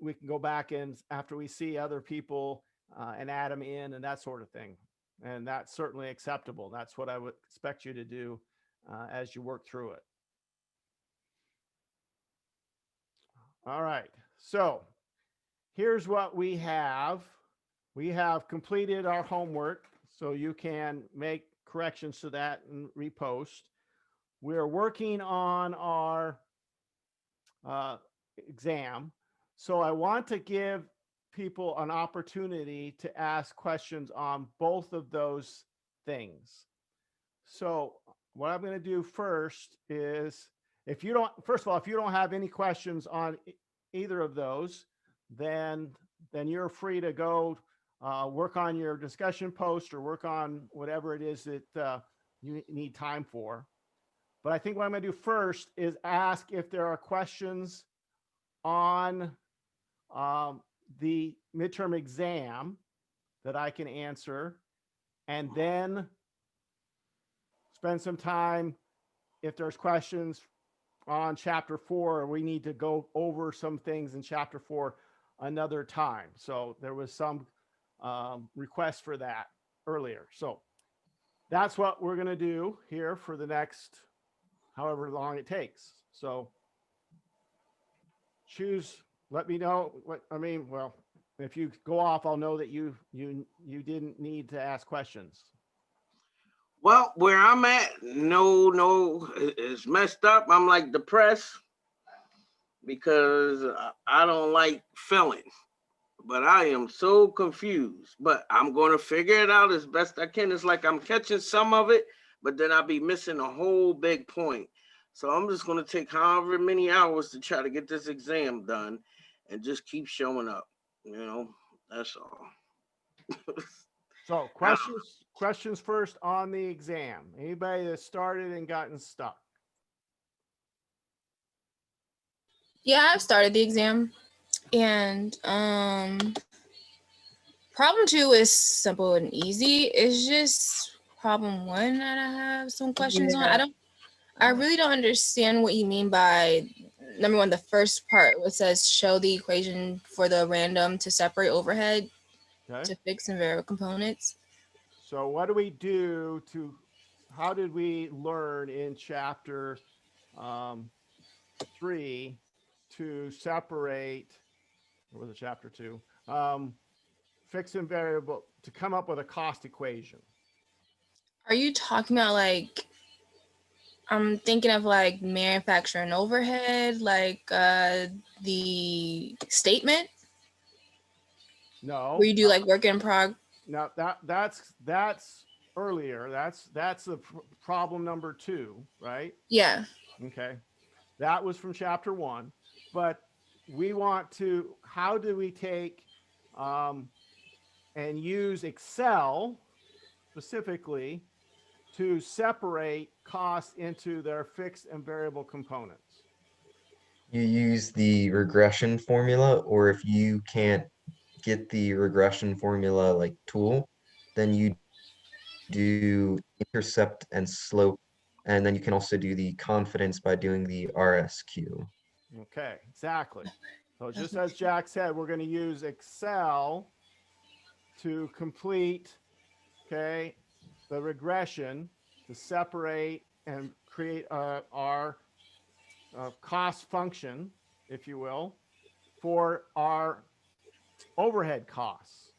We can go back and, after we see other people, and add them in and that sort of thing. And that's certainly acceptable. That's what I would expect you to do as you work through it. All right. So here's what we have. We have completed our homework, so you can make corrections to that and repost. We're working on our exam. So I want to give people an opportunity to ask questions on both of those things. So what I'm going to do first is, if you don't have any questions on either of those, then you're free to go work on your discussion post or work on whatever it is that you need time for. But I think what I'm going to do first is ask if there are questions on the midterm exam that I can answer, and then spend some time, if there's questions on chapter 4, we need to go over some things in chapter 4 another time. So there was some request for that earlier. So that's what we're going to do here for the next however long it takes. So choose, let me know what, I mean, well, if you go off, I'll know that you didn't need to ask questions. Well, where I'm at, it's messed up. I'm like depressed because I don't like filling, but I am so confused. But I'm going to figure it out as best I can. It's like I'm catching some of it, but then I'll be missing a whole big point. So I'm just going to take however many hours to try to get this exam done and just keep showing up. That's all. So questions first on the exam. Anybody that started and gotten stuck? Yeah, I've started the exam, and problem 2 is simple and easy. It's just problem 1 that I have some questions on. Yeah. I really don't understand what you mean by number 1, the first part, which says show the equation for the random to separate overhead Okay. to fixed and variable components. So what do we do to, how did we learn in chapter 3 to separate, or was it chapter 2? Fixed and variable, to come up with a cost equation. Are you talking about like, I'm thinking of like manufacturing overhead, like the statement No. where you do like work in prog. No, that's earlier. That's the problem number 2, right? Yeah. Okay. That was from chapter 1, but we want to, how do we take and use Excel specifically to separate costs into their fixed and variable components? You use the regression formula, or if you can't get the regression formula like tool, then you do intercept and slope, and then you can also do the confidence by doing the RSQ. Okay, exactly. So just as Jack said, we're going to use Excel to complete, okay, the regression to separate and create our cost function, if you will, for our overhead costs.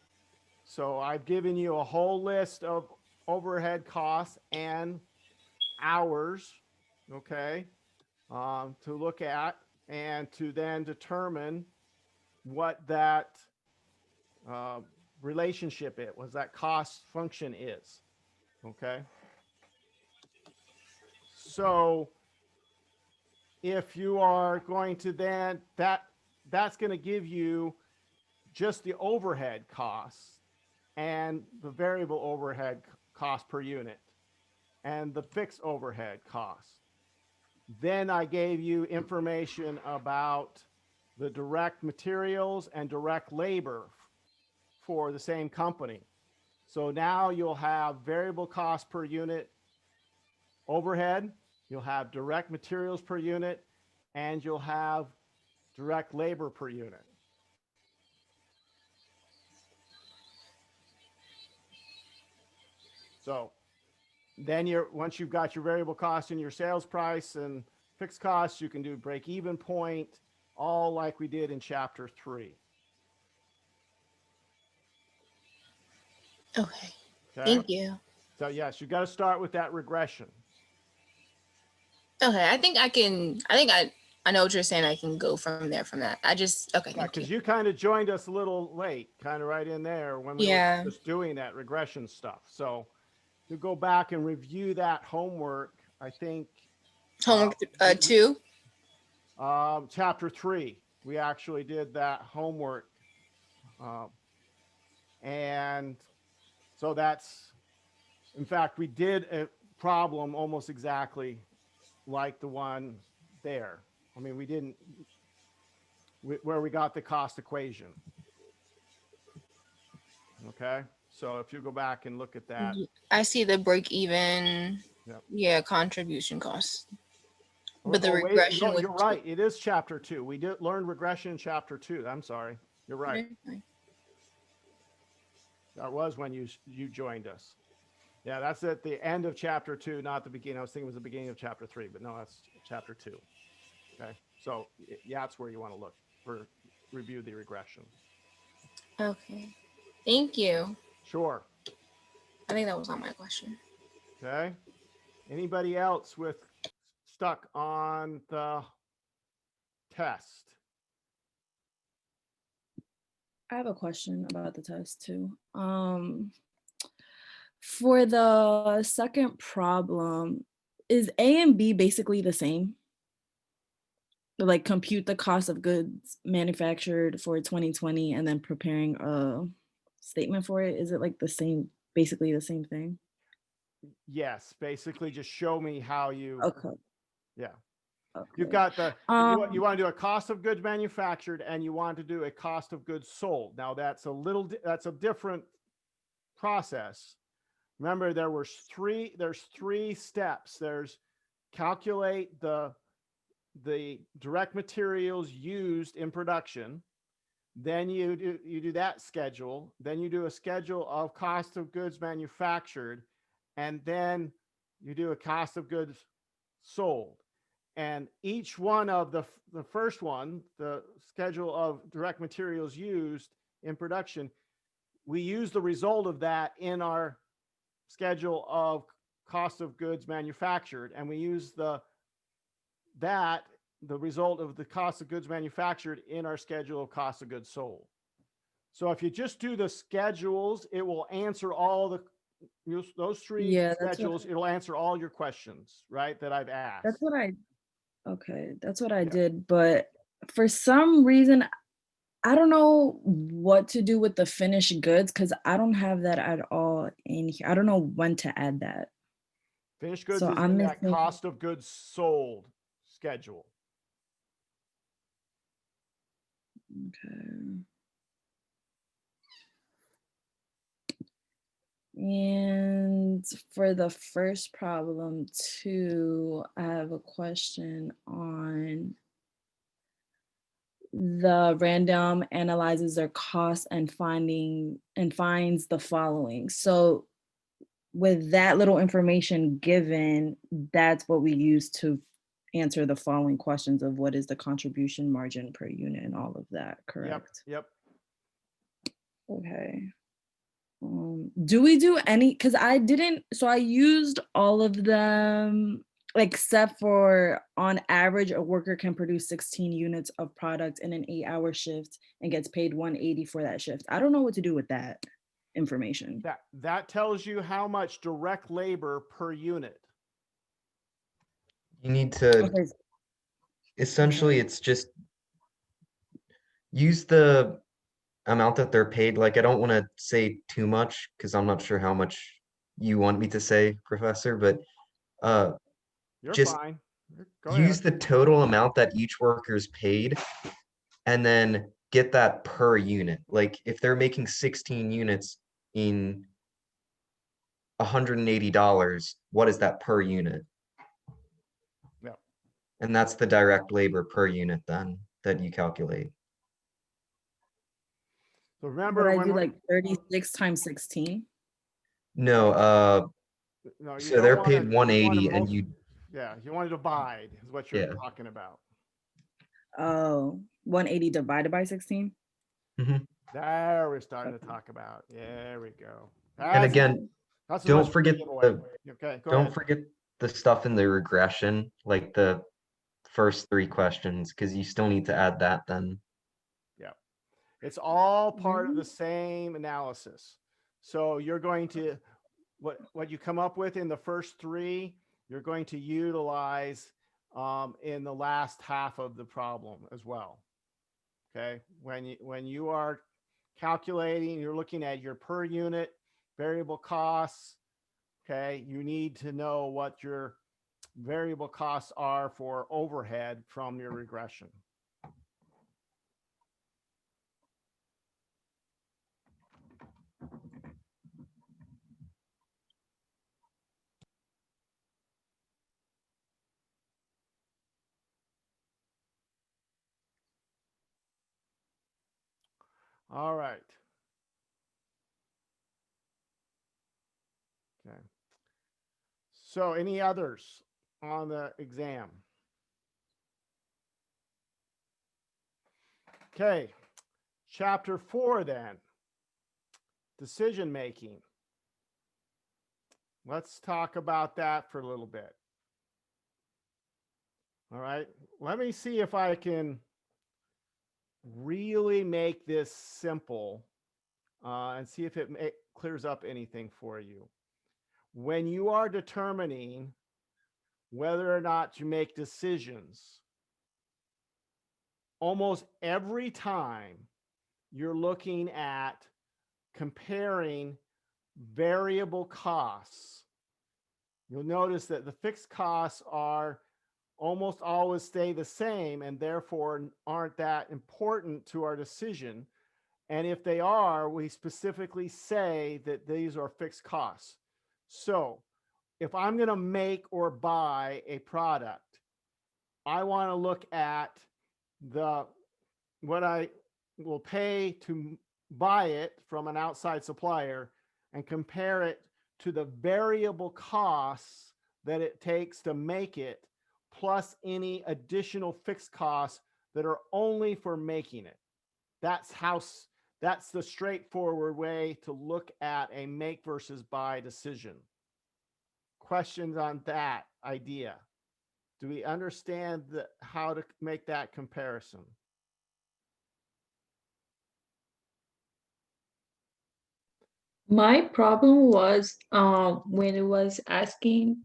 So I've given you a whole list of overhead costs and hours, okay, to look at and to then determine what that relationship is, what that cost function is, okay? So if you are going to then, that's going to give you just the overhead costs and the variable overhead cost per unit and the fixed overhead costs. Then I gave you information about the direct materials and direct labor for the same company. So now you'll have variable cost per unit overhead, you'll have direct materials per unit, and you'll have direct labor per unit. So then once you've got your variable cost and your sales price and fixed costs, you can do break even point, all like we did in chapter 3. Okay. Okay. Thank you. So yes, you got to start with that regression. Okay. I know what you're saying. I can go from that. Okay. Yeah, Thank because you. you kind of joined us a little late, kind of right in there when we Yeah. were just doing that regression stuff. So to go back and review that homework, I think Homework 2. chapter 3, we actually did that homework. And so that's, in fact, we did a problem almost exactly like the one there. I mean, we didn't, where we got the cost equation. Okay, so if you go back and look at that. I see the break even. Yep. Yeah, contribution costs. But the Oh, wait, regression no, was you're right. It is chapter 2. We did learn regression in chapter 2. I'm sorry. You're right. Okay. That was when you joined us. Yeah, that's at the end of chapter 2, not the beginning. I was thinking it was the beginning of chapter 3, but no, that's chapter 2. Okay, so yeah, that's where you want to look. review the regression. Okay. Thank you. Sure. I think that was all my question. Okay. Anybody else with stuck on the test? I have a question about the test too. For the second problem, is A and B basically the same? Like compute the cost of goods manufactured for 2020 and then preparing a statement for it. Is it like the same, basically the same thing? Yes, basically just show me how you, Okay. yeah. Okay. You've got the, you Um, want to do a cost of goods manufactured and you want to do a cost of goods sold. Now that's that's a different process. Remember there's three steps. There's calculate the direct materials used in production. Then you do that schedule. Then you do a schedule of cost of goods manufactured, and then you do a cost of goods sold. And each one of the first one, the schedule of direct materials used in production, we use the result of that in our schedule of cost of goods manufactured, and we use the result of the cost of goods manufactured in our schedule of cost of goods sold. So if you just do the schedules, it will answer all those three Yeah, schedules. It'll answer all your questions, right? That I've asked. that's what I that's what I Yeah. did. But for some reason, I don't know what to do with the finished goods because I don't have that at all in here. I don't know when to add that. Finished goods So is I'm in that missing. cost of goods sold schedule. Okay. And for the first problem too, I have a question on the random analyzes their costs and finds the following. So with that little information given, that's what we use to answer the following questions of what is the contribution margin per unit and all of that, correct? Yep. Okay. Do we do any, because I didn't, so I used all of them except for on average, a worker can produce 16 units of product in an 8-hour shift and gets paid 180 for that shift. I don't know what to do with that information. That tells you how much direct labor per unit. You need to, Okay. essentially, it's just use the amount that they're paid. Like, I don't want to say too much because I'm not sure how much you want me to say, Professor, but You're just fine. Go use ahead. the total amount that each worker's paid and then get that per unit. Like if they're making 16 units in $180, what is that per unit? Yeah. And that's the direct labor per unit then that you calculate. So Would remember I when do we're- like 36 times 16? No, no, you so don't they're wanna- paid you wanna 180 and multi- you, yeah, you want to divide is what you're Yeah. talking about. Oh, 180 divided by 16? There we're starting to talk about. There we go. and again, that's as don't much forget giveaway. the, Okay, go don't ahead. forget the stuff in the regression, like the first 3 questions, because you still need to add that then. It's all part of Really? the same analysis. So you're going to, what you come up with in the first 3, you're going to utilize in the last half of the problem as well. Okay, when you are calculating, you're looking at your per unit variable costs. Okay, you need to know what your variable costs are for overhead from your regression. All right. Okay. So any others on the exam? Okay, chapter 4 then. Decision making. Let's talk about that for a little bit. All right, let me see if I can really make this simple and see if it clears up anything for you. When you are determining whether or not to make decisions, almost every time you're looking at comparing variable costs, you'll notice that the fixed costs are almost always stay the same and therefore aren't that important to our decision. And if they are, we specifically say that these are fixed costs. So if I'm going to make or buy a product, I want to look at what I will pay to buy it from an outside supplier and compare it to the variable costs that it takes to make it, plus any additional fixed costs that are only for making it. That's the straightforward way to look at a make versus buy decision. Questions on that idea? Do we understand how to make that comparison? My problem was when it was asking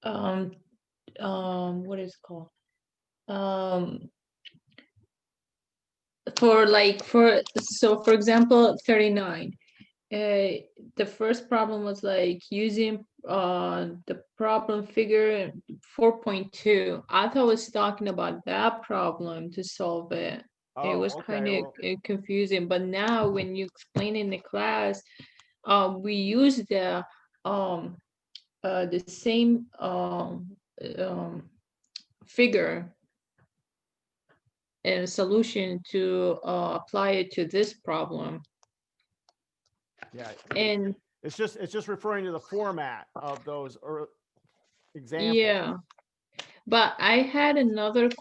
what is it called? For example, 39. The first problem was like using the problem figure 4.2. I thought it was talking about that problem to solve it. It Oh, was okay, kind of well, confusing, but now when you explain in the class, we use the same figure and solution to apply it to this problem. yeah. And It's just referring to the format of those examples. yeah, but I had another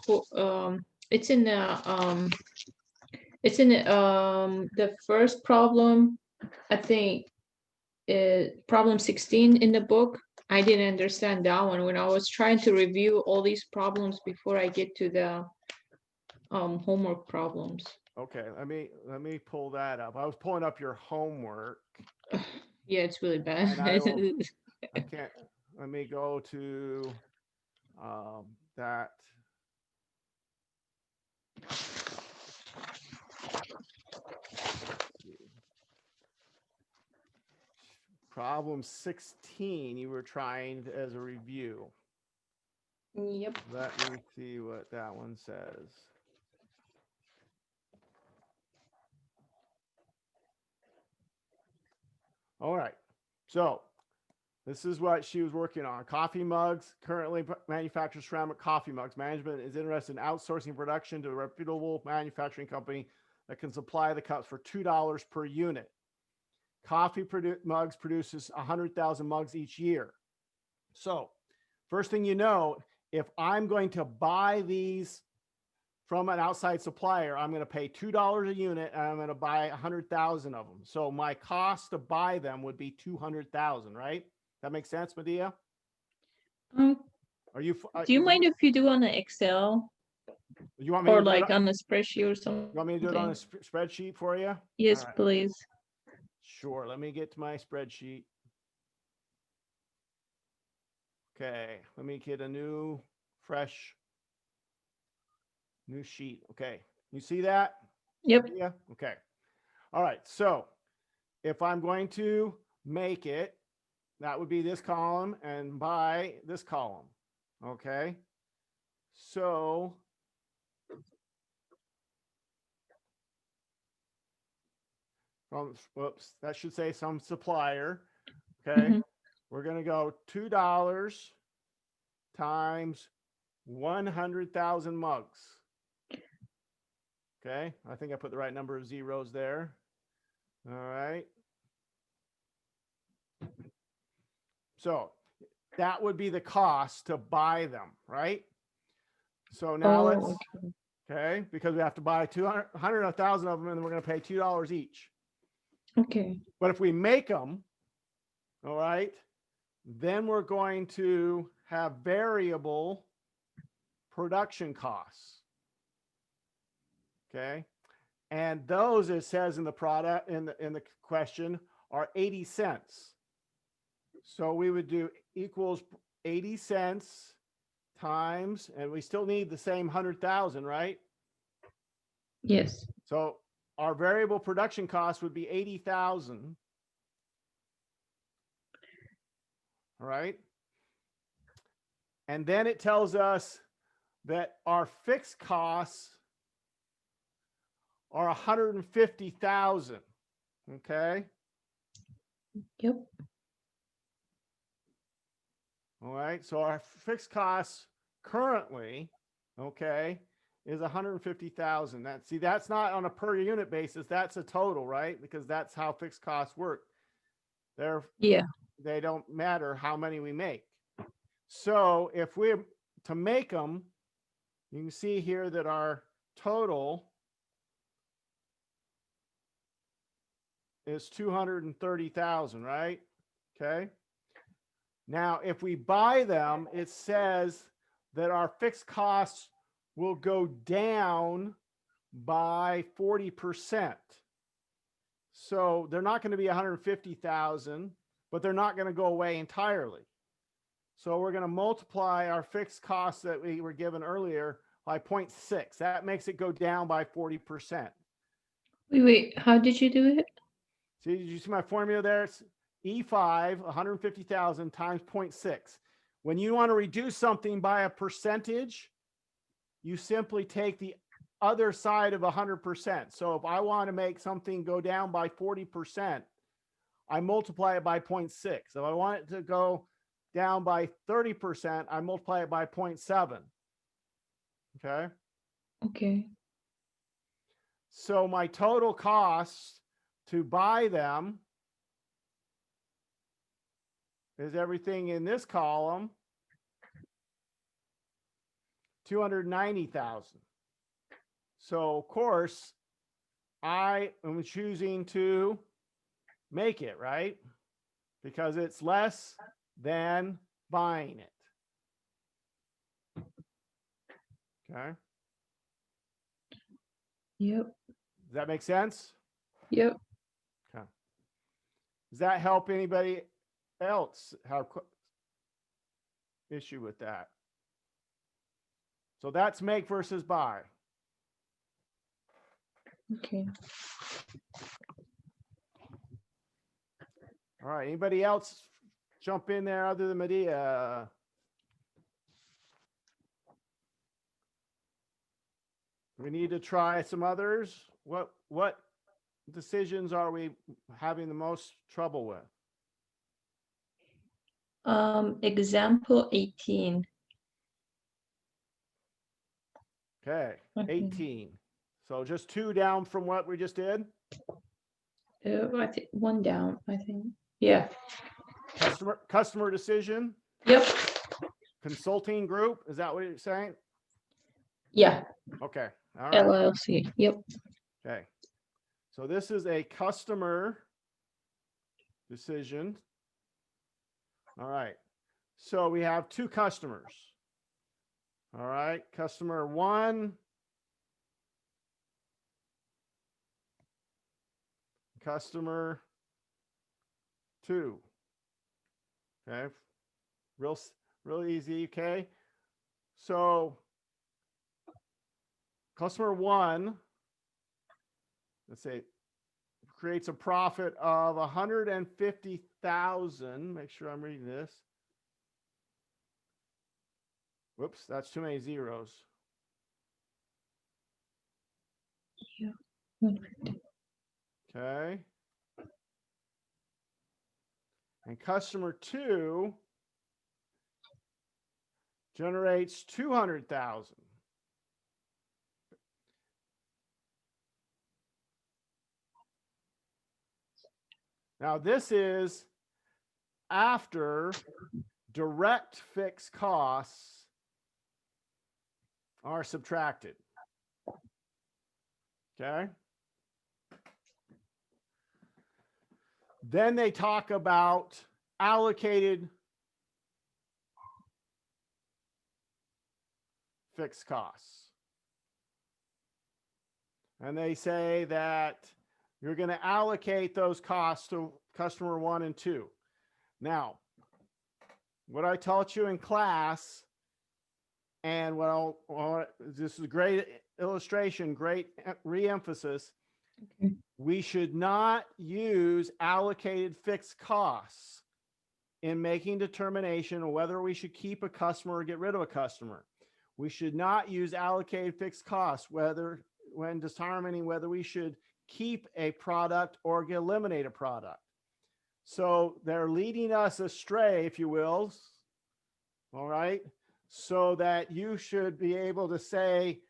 it's in the first problem, I think, problem 16 in the book. I didn't understand that one when I was trying to review all these problems before I get to the homework problems. Okay, let me pull that up. I was pulling up your homework. Yeah, it's really bad. And I can't, let me go to that. Problem 16, you were trying as a review. Yep. Let me see what that one says. All right, so this is what she was working on. Coffee mugs, currently manufactures ceramic coffee mugs. Management is interested in outsourcing production to a reputable manufacturing company that can supply the cups for $2 per unit. Coffee mugs produces 100,000 mugs each year. So first thing you know, if I'm going to buy these from an outside supplier, I'm going to pay $2 a unit and I'm going to buy 100,000 of them. So my cost to buy them would be 200,000, right? That makes sense, Medea? Are you? Do you mind if you do on the Excel You want me or to like on the spreadsheet or something? You want me to do it on a spreadsheet for you? Yes, All right. please. Sure. Let me get to my spreadsheet. Okay. Let me get a new, fresh, new sheet. Okay. You see that? Yep. Yeah. Okay. All right. So if I'm going to make it, that would be this column and buy this column. Okay. So whoops, that should say some supplier. Okay. Mhm. We're going to go $2 times 100,000 mugs. Okay. I think I put the right number of zeros there. All right. So that would be the cost to buy them, right? So now Oh, okay. Okay, because we have to buy 100,000 of them and we're going to pay $2 each. Okay. But if we make them, all right, then we're going to have variable production costs. Okay. And those, it says in the product, in the question, are 80 cents. So we would do equals 80 cents times, and we still need the same 100,000, right? Yes. So our variable production cost would be 80,000. All right. And then it tells us that our fixed costs are 150,000. Okay. Yep. All right. So our fixed costs currently, okay, is 150,000. That's not on a per unit basis. That's a total, right? Because that's how fixed costs work. They don't matter how many we make. So if we're to make them, you can see here that our total is 230,000, right? Okay. Now, if we buy them, it says that our fixed costs will go down by 40%. So they're not going to be 150,000, but they're not going to go away entirely. So we're going to multiply our fixed costs that we were given earlier by 0.6. That makes it go down by 40%. Wait, how did you do it? See, did you see my formula there? It's E5, 150,000 times 0.6. When you want to reduce something by a percentage, you simply take the other side of 100%. So if I want to make something go down by 40%, I multiply it by 0.6. If I want it to go down by 30%, I multiply it by 0.7. Okay. Okay. So my total cost to buy them is everything in this column, 290,000. So of course, I am choosing to make it, right? Because it's less than buying it. Okay. Yep. Does that make sense? Yep. Okay. Does that help anybody else have issue with that? So that's make versus buy. Okay. All right. Anybody else jump in there other than Medea? We need to try some others. What decisions are we having the most trouble with? Example 18. Okay, Okay. 18. So just 2 down from what we just did. I think one down, I think. Yeah. Customer decision, Yep. consulting group. Is that what you're saying? Yeah. Okay. All right. LLC. Yep. Okay. So this is a customer decision. All right. So we have 2 customers. All right. Customer 1. Customer 2. Okay. Real easy. Okay. So customer 1, let's say, creates a profit of 150,000. Make sure I'm reading this. Whoops, that's too many zeros. Yeah. Okay. And customer 2 generates 200,000. Now this is after direct fixed costs are subtracted. Okay. Then they talk about allocated fixed costs. And they say that you're going to allocate those costs to customer 1 and 2. Now, what I taught you in class, and this is a great illustration, great re-emphasis. Okay. We should not use allocated fixed costs in making determination of whether we should keep a customer or get rid of a customer. We should not use allocated fixed costs when determining whether we should keep a product or eliminate a product. So they're leading us astray, if you will. All right. So that you should be able to say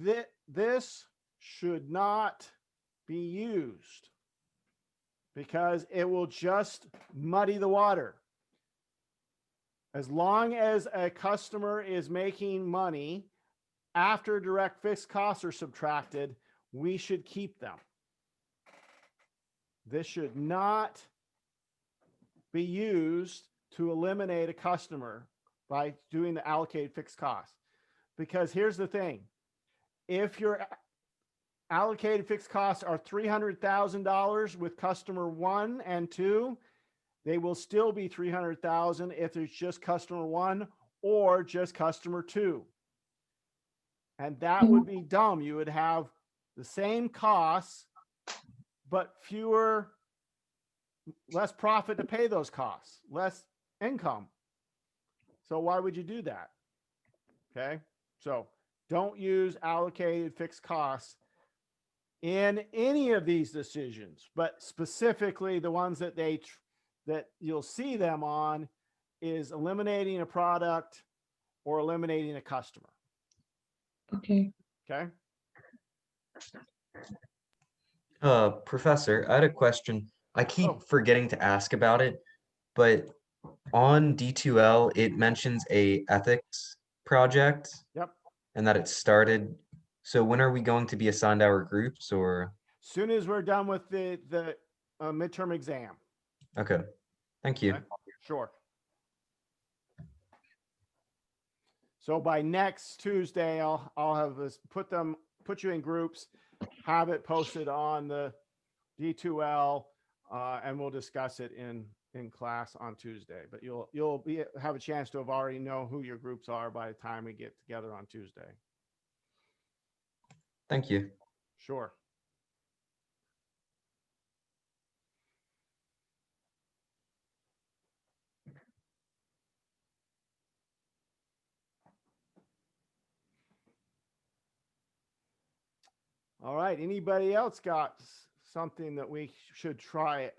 that this should not be used because it will just muddy the water. As long as a customer is making money after direct fixed costs are subtracted, we should keep them. This should not be used to eliminate a customer by doing the allocated fixed costs. Because here's the thing, if your allocated fixed costs are $300,000 with customer 1 and 2, they will still be $300,000 if it's just customer 1 or just customer 2. And that would be dumb. You would have the same costs, but less profit to pay those costs, less income. So why would you do that? Okay. So don't use allocated fixed costs in any of these decisions, but specifically the ones that that you'll see them on is eliminating a product or eliminating a customer. Okay. Okay. Professor, I had a question. I keep Oh. forgetting to ask about it, but on D2L, it mentions a ethics project. Yep. And that it started. So when are we going to be assigned our groups or? Soon as we're done with the midterm exam. Okay, thank you. Okay. Sure. So by next Tuesday, I'll have this put you in groups, have it posted on the D2L, and we'll discuss it in class on Tuesday. But you'll have a chance to have already know who your groups are by the time we get together on Tuesday. Thank you. Sure. All right. Anybody else got something that we should try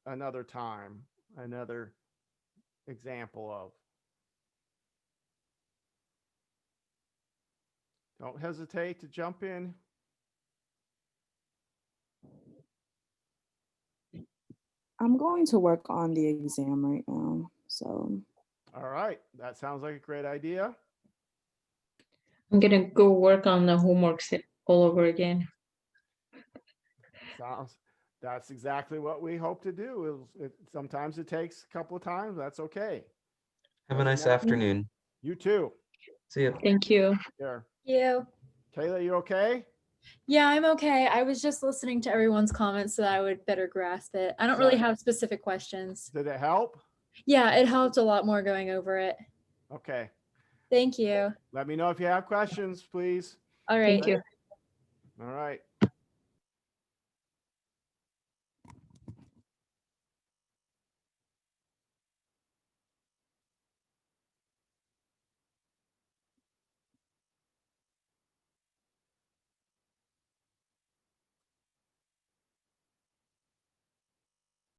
another time? Another example of? Don't hesitate to jump in. I'm going to work on the exam right now. So. All right. That sounds like a great idea. I'm gonna go work on the homework all over again. That's exactly what we hope to do. Sometimes it takes a couple of times. That's okay. Have a nice afternoon. You too. See ya. Thank you. There. You. Kayla, you okay? Yeah, I'm okay. I was just listening to everyone's comments so that I would better grasp it. I don't really Sorry. have specific questions. Did it help? Yeah, it helped a lot more going over it. Okay. Thank you. Let me know if you have questions, please. All right. Thank you. All right.